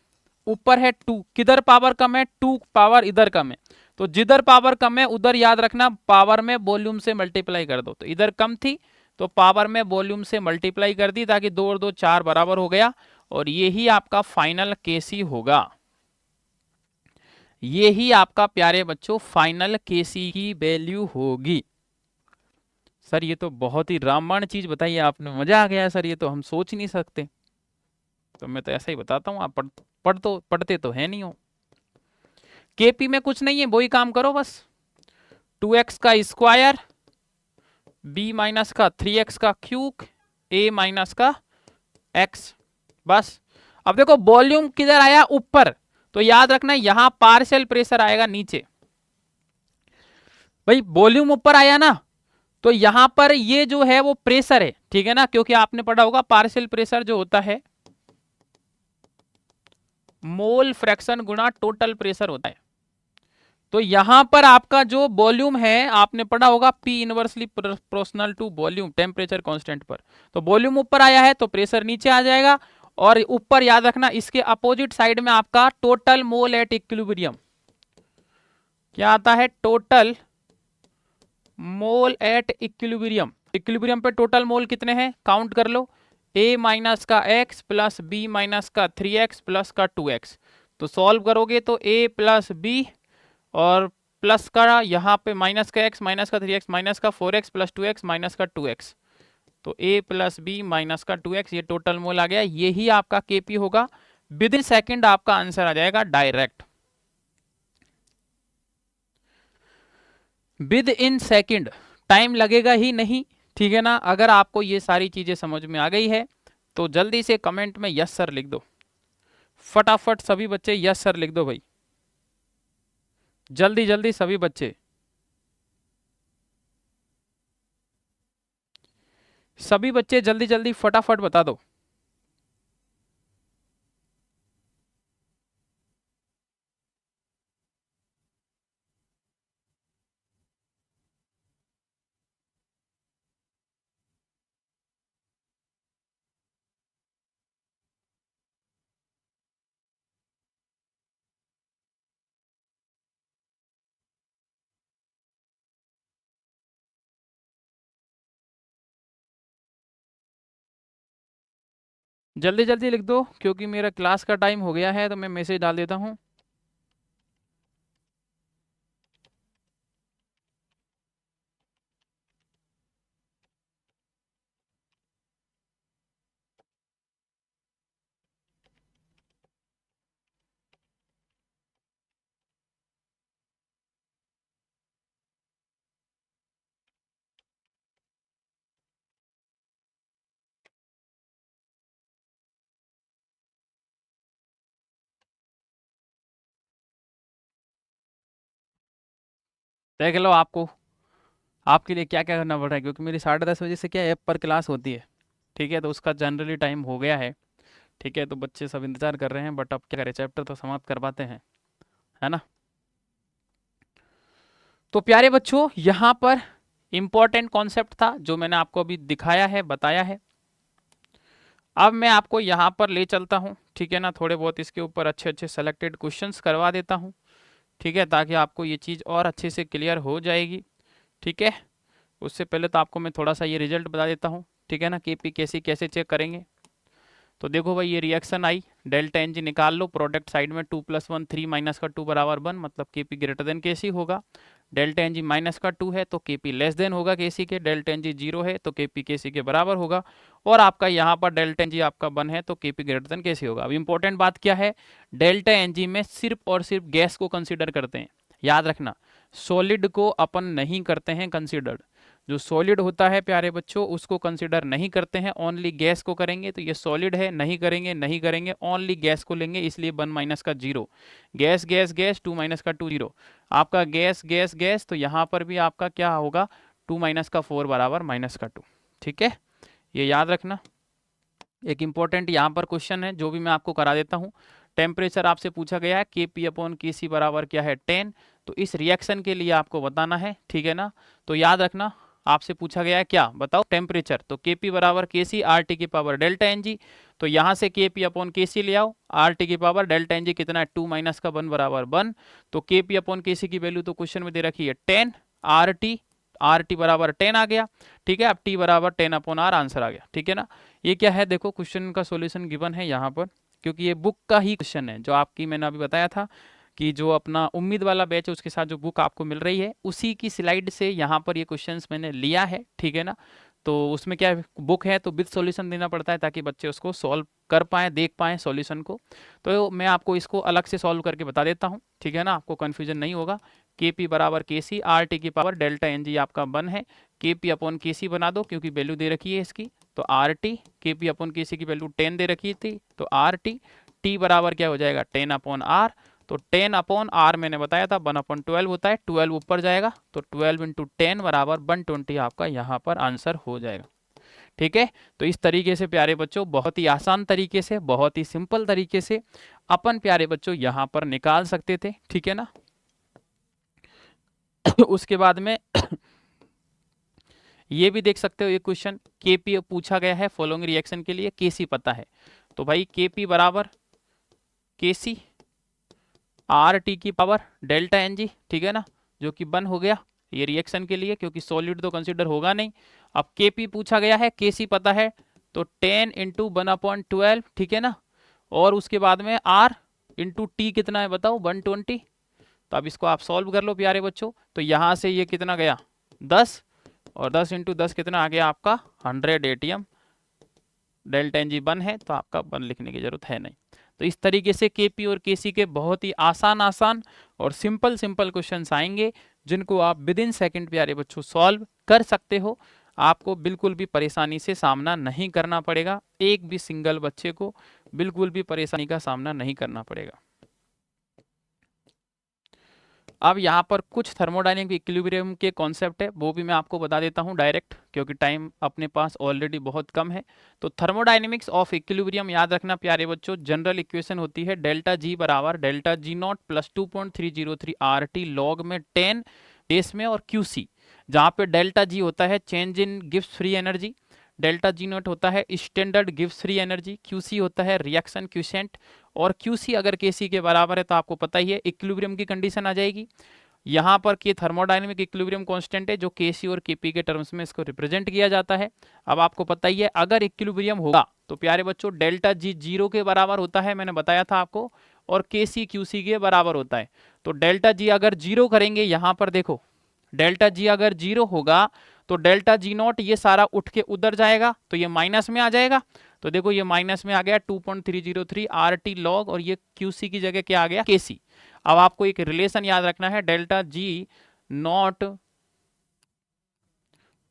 ऊपर है 2, किधर पावर कम है 2 पावर इधर कम है, तो जिधर पावर कम है उधर याद रखना पावर में वॉल्यूम से मल्टीप्लाई कर दो। तो इधर कम थी तो पावर में वॉल्यूम से मल्टीप्लाई कर दी, ताकि 2 और 2 4 बराबर हो गया, और यही आपका फाइनल केसी होगा, यही आपका प्यारे बच्चों फाइनल केसी की वैल्यू होगी। सर ये तो बहुत ही रामबाण चीज बताई है आपने, मजा आ गया सर, ये तो हम सोच नहीं सकते। तो मैं तो ऐसा ही बताता हूँ, आप पढ़ते तो है नहीं हो। केपी में कुछ नहीं है, वही काम करो बस, 2x का स्क्वायर, B माइनस का 3x का क्यूब, A माइनस का x, बस। अब देखो वॉल्यूम किधर आया ऊपर, तो याद रखना यहां पार्शियल प्रेशर आएगा नीचे। भाई वॉल्यूम ऊपर आया ना, तो यहां पर ये जो है वो प्रेशर है, ठीक है ना, क्योंकि आपने पढ़ा होगा पार्शियल प्रेशर जो होता है मोल फ्रैक्शन गुणा टोटल प्रेशर होता है। तो यहां पर आपका जो वॉल्यूम है आपने पढ़ा होगा P inversely proportional to volume temperature constant पर। तो वॉल्यूम ऊपर आया है तो प्रेशर नीचे आ जाएगा, और ऊपर याद रखना इसके अपोजिट साइड में आपका टोटल मोल एट इक्विलिब्रियम क्या आता है, total mole at equilibrium. Equilibrium पे टोटल मोल कितने हैं काउंट कर लो, a माइनस का x प्लस बी माइनस का 3x प्लस का 2x। तो सॉल्व करोगे तो a प्लस बी और प्लस का यहाँ पे माइनस का x माइनस का 3x माइनस का 4x प्लस 2x माइनस का 2x। तो a प्लस बी माइनस का 2x ये टोटल मोल आ गया, यही आपका kp होगा। विद इन सेकेंड आपका आंसर आ जाएगा direct, with in second, time लगेगा ही नहीं, ठीक है ना। अगर आपको ये सारी चीजें समझ में आ गई है तो जल्दी से कमेंट में यस सर लिख दो, फटाफट सभी बच्चे यस सर लिख दो भाई, जल्दी जल्दी सभी बच्चे, सभी बच्चे जल्दी जल्दी फटाफट बता दो। जल्दी जल्दी लिख दो क्योंकि मेरा क्लास का टाइम हो गया है, तो मैं मैसेज डाल देता हूँ। देख लो आपको आपके लिए क्या क्या करना पड़ रहा है, क्योंकि मेरी 10:30 बजे से क्या ऐप पर क्लास होती है, ठीक है, तो उसका जनरली टाइम हो गया है, ठीक है। तो बच्चे सब इंतजार कर रहे हैं, बट अब क्या करें, चैप्टर तो समाप्त करवाते हैं, है ना। तो प्यारे बच्चों यहाँ पर इंपॉर्टेंट कॉन्सेप्ट था जो मैंने आपको अभी दिखाया है, बताया है। अब मैं आपको यहाँ पर ले चलता हूँ, ठीक है ना, थोड़े बहुत इसके ऊपर अच्छे अच्छे सेलेक्टेड क्वेश्चंस करवा देता हूँ, ठीक है, ताकि आपको ये चीज़ और अच्छे से क्लियर हो जाएगी, ठीक है। उससे पहले तो आपको मैं थोड़ा सा ये रिजल्ट बता देता हूँ, ठीक है ना, केपी कैसे चेक करेंगे। तो देखो भाई ये रिएक्शन आई, डेल्टा एन जी निकाल लो, प्रोडक्ट साइड में 2 + 1 3 माइनस का 2 बराबर 1, मतलब केपी ग्रेटर देन केसी होगा। डेल्टा एन जी माइनस का 2 है तो केपी लेस देन होगा केसी के, डेल्टा एन जी 0 है तो केपी केसी के बराबर होगा, और आपका यहाँ पर डेल्टा एन जी आपका 1 है तो केपी ग्रेटर देन केसी होगा। अब इंपॉर्टेंट बात क्या है, डेल्टा एन जी में सिर्फ और सिर्फ गैस को कंसिडर करते हैं, याद रखना, सॉलिड को अपन नहीं करते हैं कंसिडर्ड। जो सॉलिड होता है प्यारे बच्चों उसको कंसिडर नहीं करते हैं, ओनली गैस को करेंगे। तो ये सॉलिड है, नहीं करेंगे नहीं करेंगे, ओनली गैस को लेंगे, इसलिए 1 माइनस का 0, गैस गैस गैस 2 माइनस का 2 0, आपका गैस गैस गैस, तो यहाँ पर भी आपका क्या होगा 2 माइनस का 4 बराबर माइनस का 2, ठीक है, ये याद रखना। एक इंपॉर्टेंट यहाँ पर क्वेश्चन है जो भी मैं आपको करा देता हूँ। टेम्परेचर आपसे पूछा गया है Kp/Kc बराबर क्या है 10, तो इस रिएक्शन के लिए आपको बताना है, ठीक है ना। तो याद रखना आपसे पूछा गया है क्या, बताओ टेम्परेचर, तो Kp बराबर Kc RT की पावर डेल्टा एन जी, तो यहाँ से Kp/Kc ले आओ, RT की पावर डेल्टा एन जी कितना है 2 माइनस का 1 बराबर 1, तो Kp/Kc की वैल्यू तो क्वेश्चन में दे रखी है 10, RT बराबर 10 आ गया, ठीक है। अब T बराबर 10/R आंसर आ गया, ठीक है ना। ये क्या है देखो, क्वेश्चन का सॉल्यूशन गिवन है यहाँ पर, क्योंकि ये बुक का ही क्वेश्चन है, जो आपकी मैंने अभी बताया था कि जो अपना उम्मीद वाला बैच है उसके साथ जो बुक आपको मिल रही है उसी की स्लाइड से यहाँ पर ये क्वेश्चंस मैंने लिया है, ठीक है ना। तो उसमें क्या बुक है तो विद सॉल्यूशन देना पड़ता है ताकि बच्चे उसको सॉल्व कर पाएँ, देख पाएँ सॉल्यूशन को। तो मैं आपको इसको अलग से सॉल्व करके बता देता हूँ, ठीक है ना, आपको कन्फ्यूजन नहीं होगा। Kp बराबर Kc RT की पावर डेल्टा एन जी आपका 1 है, Kp/Kc बना दो क्योंकि वैल्यू दे रखी है इसकी, तो RT, Kp/Kc की वैल्यू 10 दे रखी थी तो RT, T बराबर क्या हो जाएगा 10/R, तो 10 अपॉन आर मैंने बताया था 1/12 होता है, 12 ऊपर जाएगा तो 12 इंटू 10 बराबर 120 आपका यहाँ पर आंसर हो जाएगा। ठीक है, तो इस तरीके से प्यारे बच्चों, बहुत ही आसान तरीके से, बहुत ही सिंपल तरीके से अपन प्यारे बच्चों यहाँ पर निकाल सकते थे। ठीक है ना। उसके बाद में ये भी देख सकते हो, ये क्वेश्चन केपी पूछा गया है फॉलोइंग रिएक्शन के लिए, केसी पता है तो भाई केपी बराबर केसी आर टी की पावर डेल्टा एन जी। ठीक है ना, जो कि 1 हो गया ये रिएक्शन के लिए, क्योंकि सॉलिड तो कंसीडर होगा नहीं। अब केपी पूछा गया है, केसी पता है तो 10 इंटू 1/12। ठीक है ना, और उसके बाद में आर इंटू टी कितना है बताओ 120। तो अब इसको आप सॉल्व कर लो प्यारे बच्चों। तो यहाँ से ये कितना गया 10, और 10 इंटू 10 कितना आ गया आपका 100 एटीएम। डेल्टा एन जी 1 है तो आपका 1 लिखने की जरूरत है नहीं। तो इस तरीके से केपी और केसी के बहुत ही आसान और सिंपल क्वेश्चंस आएंगे, जिनको आप विद इन सेकंड प्यारे बच्चों सॉल्व कर सकते हो। आपको बिल्कुल भी परेशानी से सामना नहीं करना पड़ेगा, एक भी सिंगल बच्चे को बिल्कुल भी परेशानी का सामना नहीं करना पड़ेगा। अब यहाँ पर कुछ थर्मोडायनेमिक इक्विलिब्रियम के कॉन्सेप्ट है, वो भी मैं आपको बता देता हूँ डायरेक्ट, क्योंकि टाइम अपने पास ऑलरेडी बहुत कम है। तो थर्मोडायनेमिक्स ऑफ इक्विलिब्रियम याद रखना प्यारे बच्चों, जनरल इक्वेशन होती है डेल्टा जी बराबर delta G not plus 2.303 R T log में 10 बेस में और क्यूसी, जहाँ पे डेल्टा जी होता है change in gives free energy, delta G not होता है standard gives free energy, QC होता है रिएक्शन क्यूसेंट, और क्यूसी अगर केसी के बराबर है तो आपको पता ही है इक्विलिब्रियम की कंडीशन आ जाएगी। यहाँ पर के थर्मोडायनेमिक इक्विलिब्रियम कांस्टेंट है, जो केसी और केपी के टर्म्स में इसको रिप्रेजेंट किया जाता है। अब आपको पता ही है अगर इक्विलिब्रियम होगा तो प्यारे बच्चों डेल्टा जी 0 के बराबर होता है, मैंने बताया था आपको, और केसी क्यूसी के बराबर होता है। तो डेल्टा जी अगर 0 करेंगे, यहाँ पर देखो डेल्टा जी अगर 0 होगा तो डेल्टा जी नॉट ये सारा उठ के उधर जाएगा तो ये माइनस में आ जाएगा। तो देखो ये माइनस में आ गया 2.303 आर टी लॉग, और ये क्यूसी की जगह क्या आ गया केसी। अब आपको एक रिलेशन याद रखना है, डेल्टा जी नॉट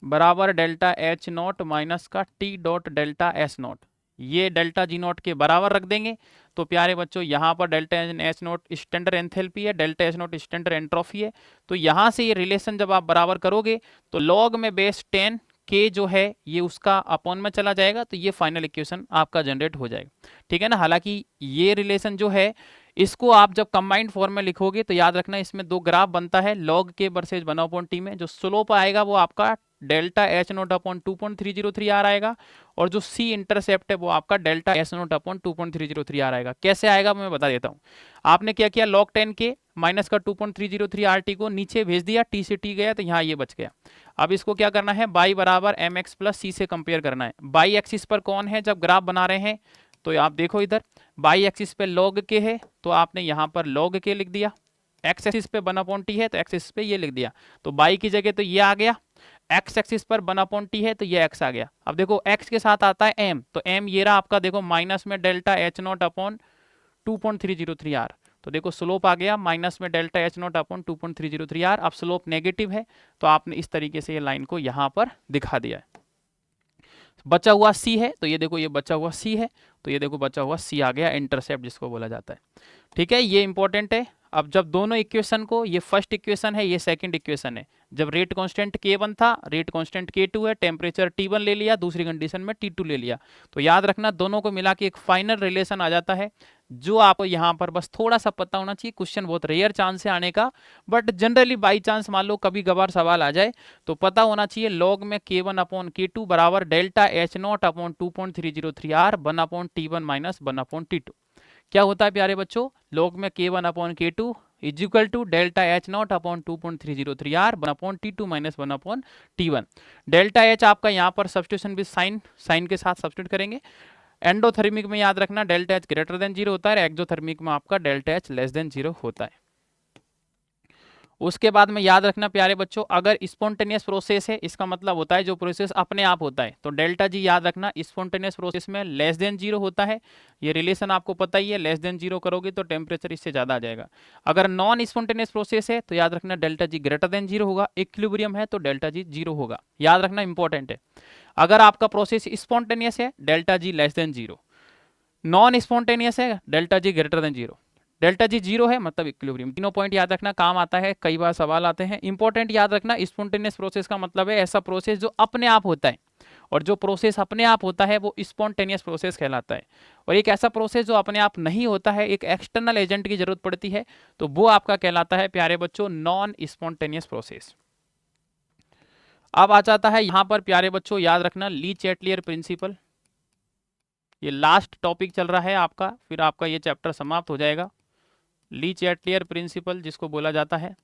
बराबर डेल्टा एच नॉट माइनस का T dot delta S not, ये डेल्टा जी नॉट के बराबर रख देंगे। तो प्यारे बच्चों यहाँ पर delta H not standard enthalpy है, डेल्टा एच नॉट स्टैंडर्ड एंट्रोफी है। तो यहाँ से ये रिलेशन जब आप बराबर करोगे तो लॉग में बेस 10 के जो है ये उसका अपॉन में चला जाएगा, तो ये फाइनल इक्वेशन आपका जनरेट हो जाएगा। ठीक है ना। हालांकि ये रिलेशन जो है इसको आप जब कंबाइंड फॉर्म में लिखोगे तो याद रखना इसमें दो ग्राफ बनता है, लॉग के वर्सेज 1/t में जो स्लोप आएगा वो आपका delta H naught upon 2.303 R आएगा, और जो सी इंटरसेप्ट है वो आपका delta S naught upon 2.303 R आएगा। कैसे आएगा मैं बता देता हूँ। आपने क्या किया, log 10 के माइनस का 2.303 आर टी को नीचे भेज दिया, टी से टी गया तो यहाँ ये बच गया। अब इसको क्या करना है, बाई बराबर एम एक्स प्लस सी से कंपेयर करना है। बाई एक्सिस पर कौन है जब ग्राफ बना रहे हैं, तो आप देखो इधर बाई एक्सिस पे log के है तो आपने यहाँ पर log के लिख दिया, एक्स एक्सिस पे 1/t है तो एक्स एक्सिस पे ये लिख दिया। तो बाई की जगह तो ये आ गया, एक्स एक्सिस पर 1/t है तो ये एक्स आ गया। अब देखो एक्स के साथ आता है एम, तो एम ये रहा आपका, देखो माइनस में delta H naught upon 2.303 R, तो देखो स्लोप आ गया माइनस में delta H naught upon 2.303 R. अब स्लोप नेगेटिव है तो आपने इस तरीके से ये लाइन को यहाँ पर दिखा दिया है। बचा हुआ सी है तो ये देखो ये बचा हुआ सी है, तो ये देखो बचा हुआ सी आ गया, इंटरसेप्ट जिसको बोला जाता है। ठीक है, ये इंपॉर्टेंट है। अब जब दोनों इक्वेशन को, ये फर्स्ट इक्वेशन है ये सेकंड इक्वेशन है, जब रेट कांस्टेंट K1 था, रेट कांस्टेंट K2 है, टेम्परेचर T1 ले लिया, दूसरी कंडीशन में T2 ले लिया, तो याद रखना दोनों को मिला के एक फाइनल रिलेशन आ जाता है, जो आपको यहाँ पर बस थोड़ा सा पता होना चाहिए। क्वेश्चन बहुत रेयर चांस है आने का, बट जनरली बाई चांस मान लो कभी कभार सवाल आ जाए तो पता होना चाहिए। लॉग में K1 अपॉन K2 बराबर delta H naught upon 2.303 R 1/T1 minus 1/T2। क्या होता है प्यारे बच्चों, लॉग में K1 upon K2 is equal to delta H naught upon 2.303 R 1/T2 minus 1/T1। Delta H आपका यहाँ पर सब्स्टिट्यूशन भी साइन के साथ सब्स्टिट्यूट करेंगे। एंडोथर्मिक में याद रखना डेल्टा एच ग्रेटर देन 0 होता है, एक्सोथर्मिक में आपका डेल्टा एच लेस देन 0 होता है। उसके बाद में याद रखना प्यारे बच्चों, अगर स्पॉन्टेनियस प्रोसेस है इसका मतलब होता है जो प्रोसेस अपने आप होता है, तो डेल्टा जी याद रखना स्पॉन्टेनियस प्रोसेस में लेस देन 0 होता है। ये रिलेशन आपको पता ही है, लेस देन 0 करोगे तो टेम्परेचर इससे ज़्यादा आ जाएगा। अगर नॉन स्पॉन्टेनियस प्रोसेस है तो याद रखना डेल्टा जी ग्रेटर देन 0 होगा, इक्विलिब्रियम है तो डेल्टा जी 0 होगा, याद रखना इंपॉर्टेंट है। अगर आपका प्रोसेस स्पॉन्टेनियस है delta G less than 0, non spontaneous है delta G greater than 0। Delta G zero है मतलब इक्विलिब्रियम। तीनों पॉइंट याद रखना, काम आता है, कई बार सवाल आते हैं। इंपॉर्टेंट याद रखना, स्पॉन्टेनियस प्रोसेस का मतलब है ऐसा प्रोसेस जो अपने आप होता है, और जो प्रोसेस अपने आप होता है वो स्पॉन्टेनियस प्रोसेस कहलाता है। और एक ऐसा प्रोसेस जो अपने आप नहीं होता है, एक एक्सटर्नल एजेंट की जरूरत पड़ती है, तो वो आपका कहलाता है प्यारे बच्चों नॉन स्पॉन्टेनियस प्रोसेस। अब आ जाता है यहां पर प्यारे बच्चों, याद रखना ली चैटलियर प्रिंसिपल। ये लास्ट टॉपिक चल रहा है आपका, फिर आपका ये चैप्टर समाप्त हो जाएगा। ली चैटलियर प्रिंसिपल जिसको बोला जाता है,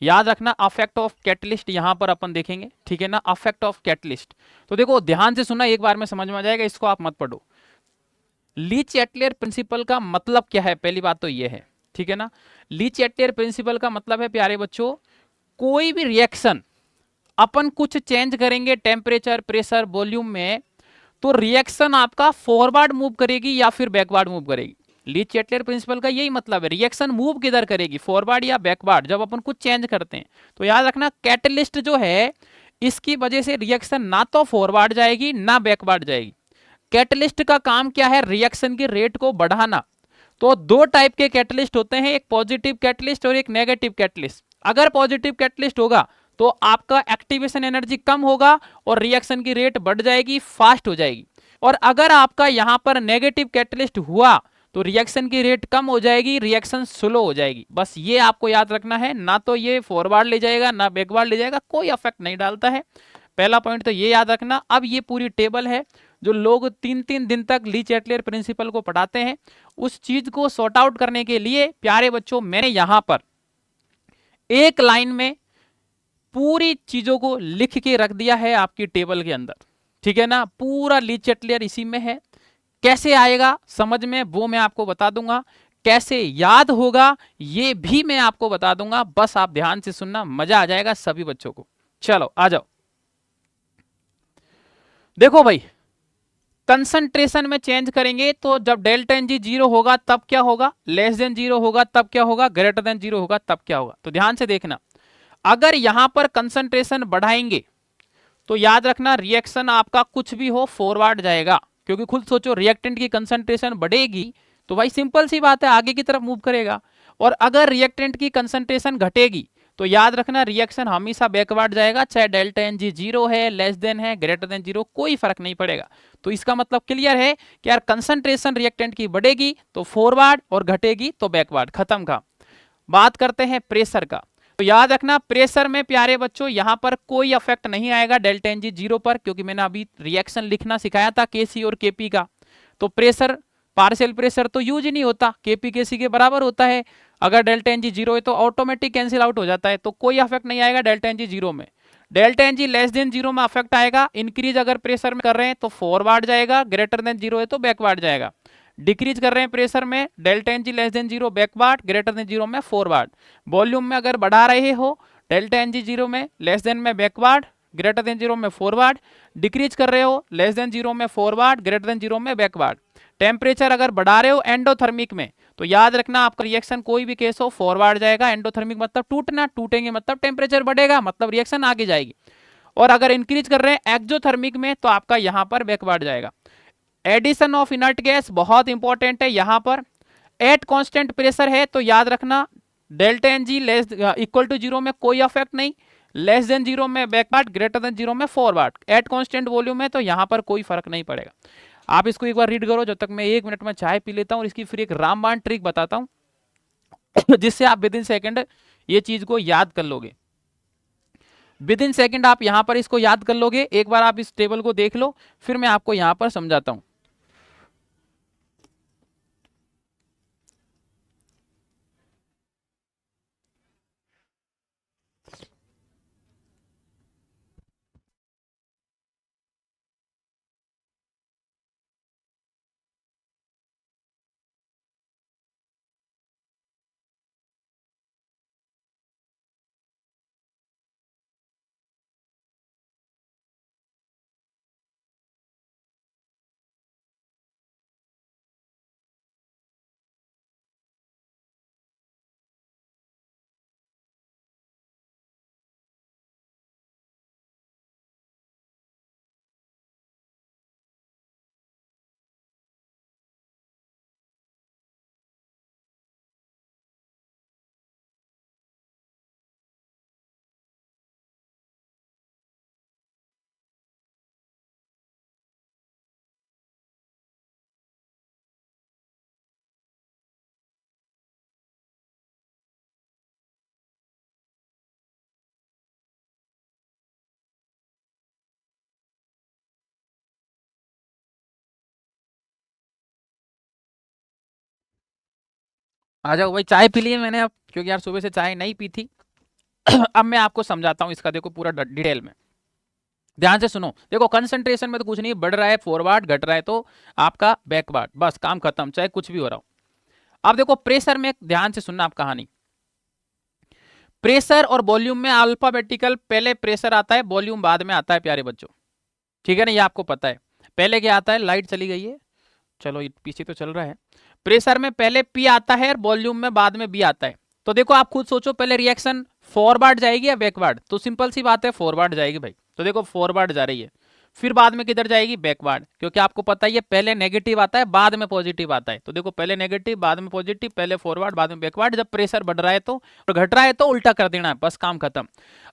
याद रखना अफेक्ट ऑफ कैटलिस्ट यहां पर अपन देखेंगे, ठीक है ना। अफेक्ट ऑफ कैटलिस्ट, तो देखो ध्यान से सुनना, एक बार में समझ में आ जाएगा, इसको आप मत पढ़ो। ली चैटलियर प्रिंसिपल का मतलब क्या है, पहली बात तो ये है, ठीक है ना। ली चैटलियर प्रिंसिपल का मतलब है प्यारे बच्चों, कोई भी रिएक्शन अपन कुछ चेंज करेंगे टेम्परेचर, प्रेशर, वॉल्यूम में, तो रिएक्शन आपका फॉरवर्ड मूव करेगी या फिर बैकवर्ड मूव करेगी। ली चैटलियर प्रिंसिपल का यही मतलब है, रिएक्शन मूव किधर करेगी, फॉरवर्ड या बैकवर्ड, जब अपन कुछ चेंज करते हैं। तो याद रखना कैटलिस्ट जो है, इसकी वजह से रिएक्शन ना तो फॉरवर्ड जाएगी ना बैकवर्ड जाएगी। कैटलिस्ट का काम क्या है, रिएक्शन की रेट को बढ़ाना। तो दो टाइप के कैटलिस्ट होते हैं, एक पॉजिटिव कैटलिस्ट और एक नेगेटिव कैटलिस्ट। अगर पॉजिटिव कैटलिस्ट होगा तो आपका एक्टिवेशन एनर्जी कम होगा और रिएक्शन की रेट बढ़ जाएगी, फास्ट हो जाएगी। और अगर आपका यहां पर नेगेटिव कैटलिस्ट हुआ तो रिएक्शन की रेट कम हो जाएगी, रिएक्शन स्लो हो जाएगी। बस ये आपको याद रखना है, ना तो ये फॉरवर्ड ले जाएगा ना बैकवर्ड ले जाएगा, कोई इफेक्ट नहीं डालता है। पहला पॉइंट तो ये याद रखना। अब ये पूरी टेबल है जो लोग 3-3 दिन तक ली चैटलियर प्रिंसिपल को पढ़ाते हैं, उस चीज को सॉर्ट आउट करने के लिए प्यारे बच्चों मैंने यहां पर एक लाइन में पूरी चीजों को लिख के रख दिया है आपकी टेबल के अंदर, ठीक है ना। पूरा ली चैटलियर इसी में है। कैसे आएगा समझ में वो मैं आपको बता दूंगा, कैसे याद होगा ये भी मैं आपको बता दूंगा। बस आप ध्यान से सुनना, मजा आ जाएगा सभी बच्चों को। चलो आ जाओ, देखो भाई, कंसंट्रेशन में चेंज करेंगे तो जब डेल्टा एन जी जीरो होगा तब क्या होगा, लेस देन जीरो होगा तब क्या होगा, ग्रेटर देन जीरो होगा तब क्या होगा। तो ध्यान से देखना, अगर यहां पर कंसंट्रेशन बढ़ाएंगे तो याद रखना रिएक्शन आपका कुछ भी हो फॉरवर्ड जाएगा, क्योंकि खुद सोचो रिएक्टेंट की कंसंट्रेशन बढ़ेगी तो भाई सिंपल सी बात है आगे की तरफ मूव करेगा। और अगर रिएक्टेंट की कंसंट्रेशन घटेगी तो याद रखना रिएक्शन हमेशा बैकवर्ड जाएगा, चाहे डेल्टा एन जी जीरो है, लेस देन है, ग्रेटर देन जीरो, कोई फर्क नहीं पड़ेगा। तो इसका मतलब क्लियर है कि यार कंसंट्रेशन रिएक्टेंट की बढ़ेगी तो फॉरवर्ड और घटेगी तो बैकवर्ड, खत्म का। बात करते हैं प्रेशर का, तो याद रखना प्रेशर में प्यारे बच्चों यहां पर कोई इफेक्ट नहीं आएगा डेल्टा एन जी जीरो पर, क्योंकि मैंने अभी रिएक्शन लिखना सिखाया था केसी और केपी का। तो प्रेशर, पार्शियल प्रेशर तो यूज ही नहीं होता, केपी केसी के बराबर होता है। अगर डेल्टा एन जी जीरो है तो ऑटोमेटिक कैंसिल आउट हो जाता है, तो कोई इफेक्ट नहीं आएगा डेल्टा एन जी जीरो में। Delta N G less than zero में अफेक्ट आएगा, इंक्रीज अगर प्रेशर में कर रहे हैं तो फॉरवर्ड जाएगा, ग्रेटर देन जीरो है तो बैकवर्ड जाएगा। डिक्रीज कर रहे हैं प्रेशर में, delta N G less than zero backward, greater than zero में फॉरवर्ड। वॉल्यूम में अगर बढ़ा रहे हो, डेल्टा एन जी जीरो में, लेस देन में बैकवर्ड, ग्रेटर देन जीरो में फॉरवर्ड। डिक्रीज कर रहे हो, लेस देन जीरो में फॉरवर्ड, ग्रेटर देन जीरो में बैकवर्ड। टेम्परेचर अगर बढ़ा रहे हो एंडोथर्मिक में, तो याद रखना आपका रिएक्शन कोई भी केस हो फॉरवर्ड जाएगा। एंडोथर्मिक मतलब टूटना, टूटेंगे मतलब टेम्परेचर बढ़ेगा, मतलब रिएक्शन आगे जाएगी। और अगर इंक्रीज कर रहे हैं एक्जोथर्मिक में तो आपका यहां पर बैकवर्ड जाएगा। एडिशन ऑफ इनर्ट गैस बहुत इंपॉर्टेंट है यहां पर। एट कांस्टेंट प्रेशर है तो याद रखना delta N G less equal to zero में कोई अफेक्ट नहीं, लेस देन जीरो में बैकवर्ड, ग्रेटर देन जीरो में फॉरवर्ड। एट कांस्टेंट वॉल्यूम है तो यहां पर कोई फर्क नहीं पड़ेगा। आप इसको एक बार रीड करो, जब तक मैं 1 मिनट में चाय पी लेता हूं और इसकी फिर एक रामबाण ट्रिक बताता हूं जिससे आप विद इन सेकेंड ये चीज को याद कर लोगे। विद इन सेकेंड आप यहां पर इसको याद कर लोगे। एक बार आप इस टेबल को देख लो, फिर मैं आपको यहां पर समझाता हूं। आ जाओ भाई, चाय पी ली मैंने अब, क्योंकि यार सुबह से चाय नहीं पी थी। अब मैं आपको समझाता हूँ इसका, देखो पूरा डिटेल में ध्यान से सुनो। देखो कंसंट्रेशन में तो कुछ नहीं, बढ़ रहा है फॉरवर्ड, घट रहा है तो आपका बैकवर्ड, बस काम खत्म, चाहे कुछ भी हो रहा हो। अब देखो प्रेशर में ध्यान से सुनना आप कहानी। प्रेशर और वॉल्यूम में अल्फाबेटिकल पहले प्रेशर आता है, वॉल्यूम बाद में आता है प्यारे बच्चों, ठीक है ना, ये आपको पता है। पहले क्या आता है, लाइट चली गई है, चलो ये पीछे तो चल रहा है। प्रेशर में पहले पी आता है और वॉल्यूम में बाद में बी आता है। तो देखो आप खुद सोचो, पहले रिएक्शन फॉरवर्ड जाएगी या बैकवर्ड, तो सिंपल सी बात है फॉरवर्ड जाएगी भाई। तो देखो फॉरवर्ड जा रही है, फिर बाद में किधर जाएगी, बैकवर्ड, क्योंकि आपको पता ही है पहले नेगेटिव आता है बाद में पॉजिटिव आता है। तो देखो पहले नेगेटिव बाद में पॉजिटिव, पहले फॉरवर्ड बाद में बैकवर्ड। जब प्रेशर बढ़ रहा है तो और घट रहा है तो उल्टा कर देना है, बस काम खत्म।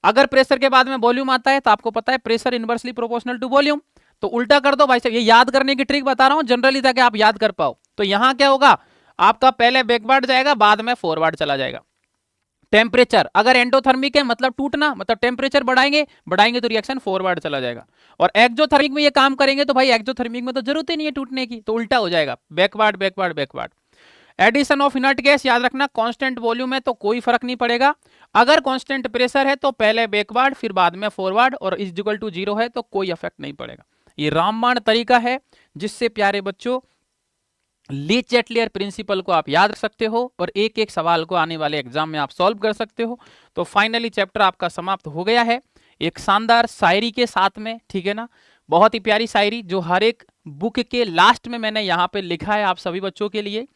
अगर प्रेशर के बाद में वॉल्यूम आता है तो आपको पता है pressure inversely proportional to volume, तो उल्टा कर दो भाई साहब। ये याद करने की ट्रिक बता रहा हूं जनरली, ताकि आप याद कर पाओ। तो यहां क्या होगा, आपका पहले बैकवर्ड जाएगा बाद में फॉरवर्ड चला जाएगा। टेम्परेचर अगर एंडोथर्मिक है मतलब टूटना, मतलब टेम्परेचर बढ़ाएंगे बढ़ाएंगे तो रिएक्शन फॉरवर्ड चला जाएगा। और एक्सोथर्मिक में ये काम करेंगे तो भाई एक्सोथर्मिक में तो जरूरत ही नहीं है टूटने की, तो उल्टा हो जाएगा, backward backward backward. Addition of inert gas याद रखना, कांस्टेंट वॉल्यूम है तो कोई फर्क नहीं पड़ेगा। अगर कांस्टेंट प्रेशर है तो पहले बैकवर्ड फिर बाद में फॉरवर्ड, और इज इक्वल टू 0 है तो कोई इफेक्ट नहीं पड़ेगा। ये रामबाण तरीका है जिससे प्यारे बच्चों ली चैटलियर प्रिंसिपल को आप याद रख सकते हो और एक एक सवाल को आने वाले एग्जाम में आप सॉल्व कर सकते हो। तो फाइनली चैप्टर आपका समाप्त हो गया है एक शानदार शायरी के साथ में, ठीक है ना, बहुत ही प्यारी शायरी जो हर एक बुक के लास्ट में मैंने यहाँ पे लिखा है आप सभी बच्चों के लिए,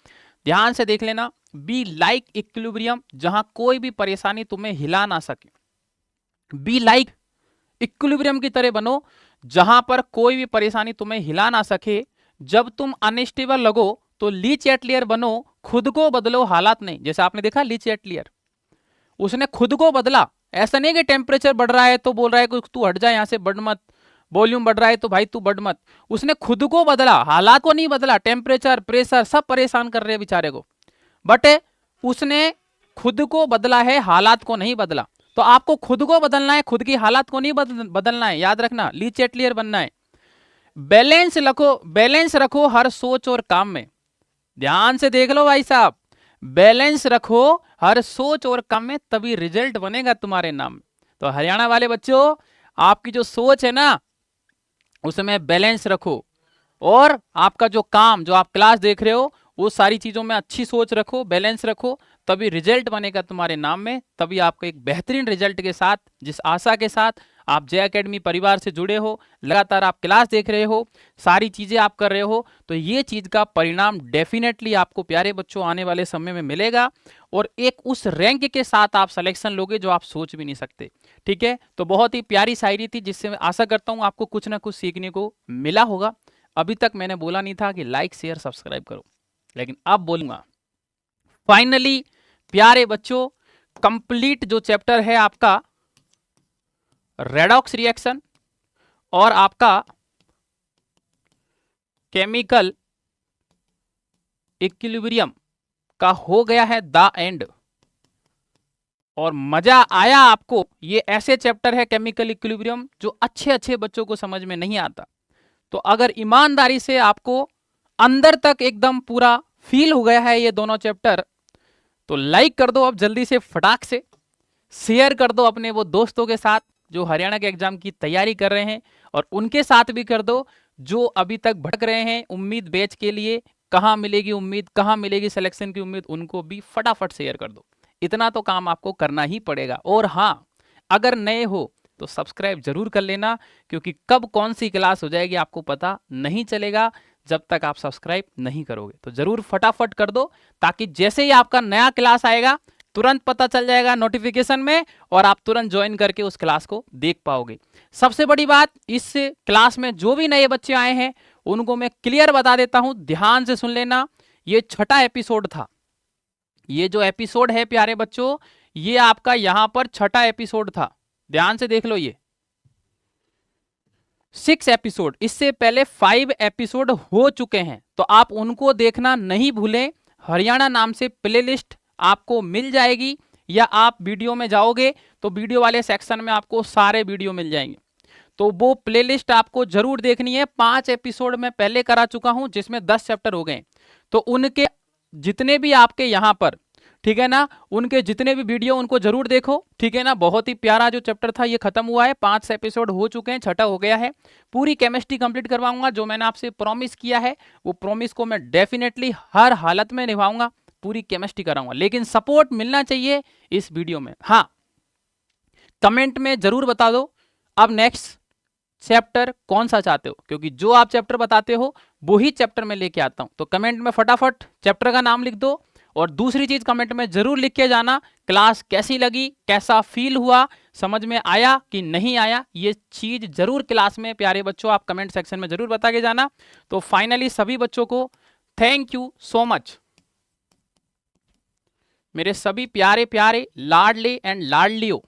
ध्यान से देख लेना। बी लाइक इक्विलिब्रियम, जहां कोई भी परेशानी तुम्हें हिला ना सके। बी लाइक इक्विलिब्रियम की तरह बनो, जहां पर कोई भी परेशानी तुम्हें हिला ना सके। जब तुम अनस्टेबल लगो तो ली चैटलियर बनो, खुद को बदलो हालात नहीं। जैसे आपने देखा ली चैटलियर, उसने खुद को बदला। ऐसा नहीं कि टेम्परेचर बढ़ रहा है तो बोल रहा है कि तू हट जा यहां से, बढ़ मत। वॉल्यूम बढ़ रहा है तो भाई तू बढ़ मत। उसने खुद को बदला, हालात को नहीं बदला। टेम्परेचर प्रेशर सब परेशान कर रहे हैं बेचारे को, बट उसने खुद को बदला है, हालात को नहीं बदला। तो आपको खुद को बदलना है, खुद की हालात को नहीं बदलना है, याद रखना, ली चैटलियर बनना है। बैलेंस रखो हर सोच और काम में। ध्यान से देख लो भाई साहब, बैलेंस रखो हर सोच और काम में, तभी रिजल्ट बनेगा तुम्हारे नाम में। तो हरियाणा वाले बच्चों, आपकी जो सोच है ना उसमें बैलेंस रखो, और आपका जो काम जो आप क्लास देख रहे हो वो सारी चीजों में अच्छी सोच रखो, बैलेंस रखो, तभी रिजल्ट बनेगा तुम्हारे नाम में। तभी आपको एक बेहतरीन रिजल्ट के साथ, जिस आशा के साथ आप जय एकेडमी परिवार से जुड़े हो, लगातार आप क्लास देख रहे हो, सारी चीजें आप कर रहे हो, तो ये चीज का परिणाम डेफिनेटली आपको प्यारे बच्चों आने वाले समय में मिलेगा, और एक उस रैंक के साथ आप सिलेक्शन लोगे जो आप सोच भी नहीं सकते। ठीक है, तो बहुत ही प्यारी शायरी थी, जिससे मैं आशा करता हूं आपको कुछ ना कुछ सीखने को मिला होगा। अभी तक मैंने बोला नहीं था कि लाइक शेयर सब्सक्राइब करो, लेकिन अब बोलूंगा। फाइनली प्यारे बच्चों, कंप्लीट जो चैप्टर है आपका रेडॉक्स रिएक्शन और आपका केमिकल इक्विलिब्रियम का हो गया है द एंड। और मजा आया आपको? ये ऐसे चैप्टर है केमिकल इक्विलिब्रियम जो अच्छे अच्छे बच्चों को समझ में नहीं आता। तो अगर ईमानदारी से आपको अंदर तक एकदम पूरा फील हो गया है ये दोनों चैप्टर, तो लाइक कर दो अब जल्दी से, फटाक से शेयर कर दो अपने वो दोस्तों के साथ जो हरियाणा के एग्जाम की तैयारी कर रहे हैं, और उनके साथ भी कर दो जो अभी तक भटक रहे हैं उम्मीद बैच के लिए, कहाँ मिलेगी उम्मीद, कहाँ मिलेगी सिलेक्शन की उम्मीद, उनको भी फटाफट शेयर कर दो। इतना तो काम आपको करना ही पड़ेगा। और हाँ, अगर नए हो तो सब्सक्राइब जरूर कर लेना, क्योंकि कब कौन सी क्लास हो जाएगी आपको पता नहीं चलेगा जब तक आप सब्सक्राइब नहीं करोगे। तो जरूर फटाफट कर दो, ताकि जैसे ही आपका नया क्लास आएगा तुरंत पता चल जाएगा नोटिफिकेशन में, और आप तुरंत ज्वाइन करके उस क्लास को देख पाओगे। सबसे बड़ी बात, इस क्लास में जो भी नए बच्चे आए हैं उनको मैं क्लियर बता देता हूं, ध्यान से सुन लेना। ये 6ठा एपिसोड था। ये जो एपिसोड है प्यारे बच्चों, ये आपका यहां पर 6ठा एपिसोड था। ध्यान से देख लो, ये 6 एपिसोड, इससे पहले 5 एपिसोड हो चुके हैं, तो आप उनको देखना नहीं भूलें। हरियाणा नाम से प्लेलिस्ट आपको मिल जाएगी, या आप वीडियो में जाओगे तो वीडियो वाले सेक्शन में आपको सारे वीडियो मिल जाएंगे। तो वो प्लेलिस्ट आपको जरूर देखनी है। 5 एपिसोड में पहले करा चुका हूं जिसमें 10 चैप्टर हो गए, तो उनके जितने भी आपके यहाँ पर ठीक है ना, उनके जितने भी वीडियो उनको जरूर देखो, ठीक है ना। बहुत ही प्यारा जो चैप्टर था ये खत्म हुआ है, 5 एपिसोड हो चुके हैं, 6ठा हो गया है। पूरी केमिस्ट्री कंप्लीट करवाऊंगा, जो मैंने आपसे प्रॉमिस किया है वो प्रॉमिस को मैं डेफिनेटली हर हालत में निभाऊंगा, पूरी केमिस्ट्री कराऊंगा, लेकिन सपोर्ट मिलना चाहिए इस वीडियो में। हाँ, कमेंट में जरूर बता दो अब नेक्स्ट चैप्टर कौन सा चाहते हो, क्योंकि जो आप चैप्टर बताते हो वही चैप्टर में लेके आता हूं। तो कमेंट में फटाफट चैप्टर का नाम लिख दो, और दूसरी चीज कमेंट में जरूर लिख के जाना क्लास कैसी लगी, कैसा फील हुआ, समझ में आया कि नहीं आया, ये चीज जरूर क्लास में प्यारे बच्चों आप कमेंट सेक्शन में जरूर बता के जाना। तो फाइनली सभी बच्चों को थैंक यू सो मच, मेरे सभी प्यारे प्यारे लाडले एंड लाडलियों,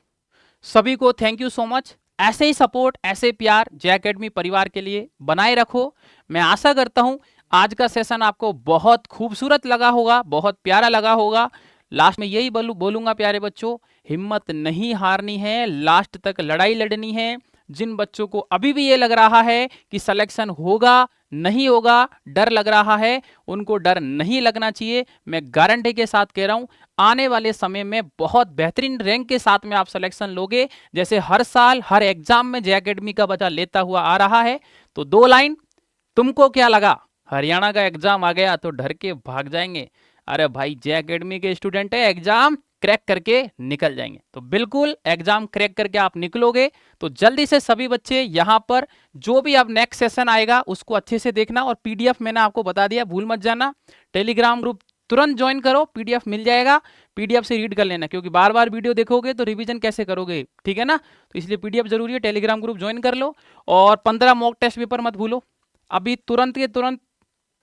सभी को थैंक यू सो मच। ऐसे ही सपोर्ट, ऐसे प्यार जे एकेडमी परिवार के लिए बनाए रखो। मैं आशा करता हूं आज का सेशन आपको बहुत खूबसूरत लगा होगा, बहुत प्यारा लगा होगा। लास्ट में यही बोलूंगा प्यारे बच्चों, हिम्मत नहीं हारनी है, लास्ट तक लड़ाई लड़नी है। जिन बच्चों को अभी भी ये लग रहा है कि सिलेक्शन होगा नहीं होगा, डर लग रहा है, उनको डर नहीं लगना चाहिए। मैं गारंटी के साथ कह रहा हूं आने वाले समय में बहुत बेहतरीन रैंक के साथ में आप सिलेक्शन लोगे, जैसे हर साल हर एग्जाम में जे एकेडमी का बच्चा लेता हुआ आ रहा है। तो 2 लाइन, तुमको क्या लगा हरियाणा का एग्जाम आ गया तो डर के भाग जाएंगे? अरे भाई जे एकेडमी के स्टूडेंट है, एग्जाम क्रैक करके निकल जाएंगे। तो बिल्कुल एग्जाम क्रैक करके आप निकलोगे। तो जल्दी से सभी बच्चे यहाँ पर जो भी अब नेक्स्ट सेशन आएगा उसको अच्छे से देखना, और पीडीएफ मैंने आपको बता दिया, भूल मत जाना। टेलीग्राम ग्रुप तुरंत ज्वाइन करो, पीडीएफ मिल जाएगा, पीडीएफ से रीड कर लेना, क्योंकि बार बार वीडियो देखोगे तो रिवीजन कैसे करोगे, ठीक है ना। तो इसलिए पीडीएफ जरूरी है, टेलीग्राम ग्रुप ज्वाइन कर लो। और 15 मॉक टेस्ट पेपर मत भूलो, अभी तुरंत के तुरंत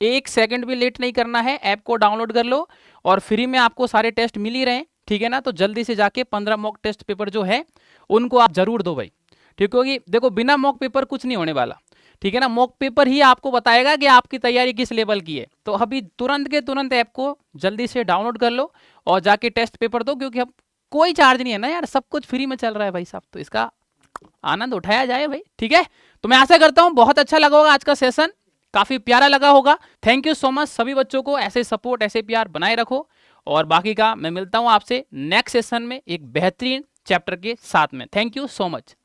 1 सेकंड भी लेट नहीं करना है, ऐप को डाउनलोड कर लो और फ्री में आपको सारे टेस्ट मिल ही रहे हैं, ठीक है ना। तो जल्दी से जाके 15 मॉक टेस्ट पेपर जो है उनको आप जरूर दो भाई, ठीक होगी। देखो बिना मॉक पेपर कुछ नहीं होने वाला, ठीक है ना। मॉक पेपर ही आपको बताएगा कि आपकी तैयारी किस लेवल की है। तो अभी तुरंत के तुरंत ऐप को जल्दी से डाउनलोड कर लो और जाके टेस्ट पेपर दो, क्योंकि अब कोई चार्ज नहीं है ना यार, सब कुछ फ्री में चल रहा है भाई साहब, तो इसका आनंद उठाया जाए भाई, ठीक है। तो मैं आशा करता हूं बहुत अच्छा लगा होगा आज का सेशन, काफी प्यारा लगा होगा। थैंक यू सो मच सभी बच्चों को, ऐसे सपोर्ट ऐसे प्यार बनाए रखो, और बाकी का मैं मिलता हूं आपसे नेक्स्ट सेशन में एक बेहतरीन चैप्टर के साथ में। Thank you so much.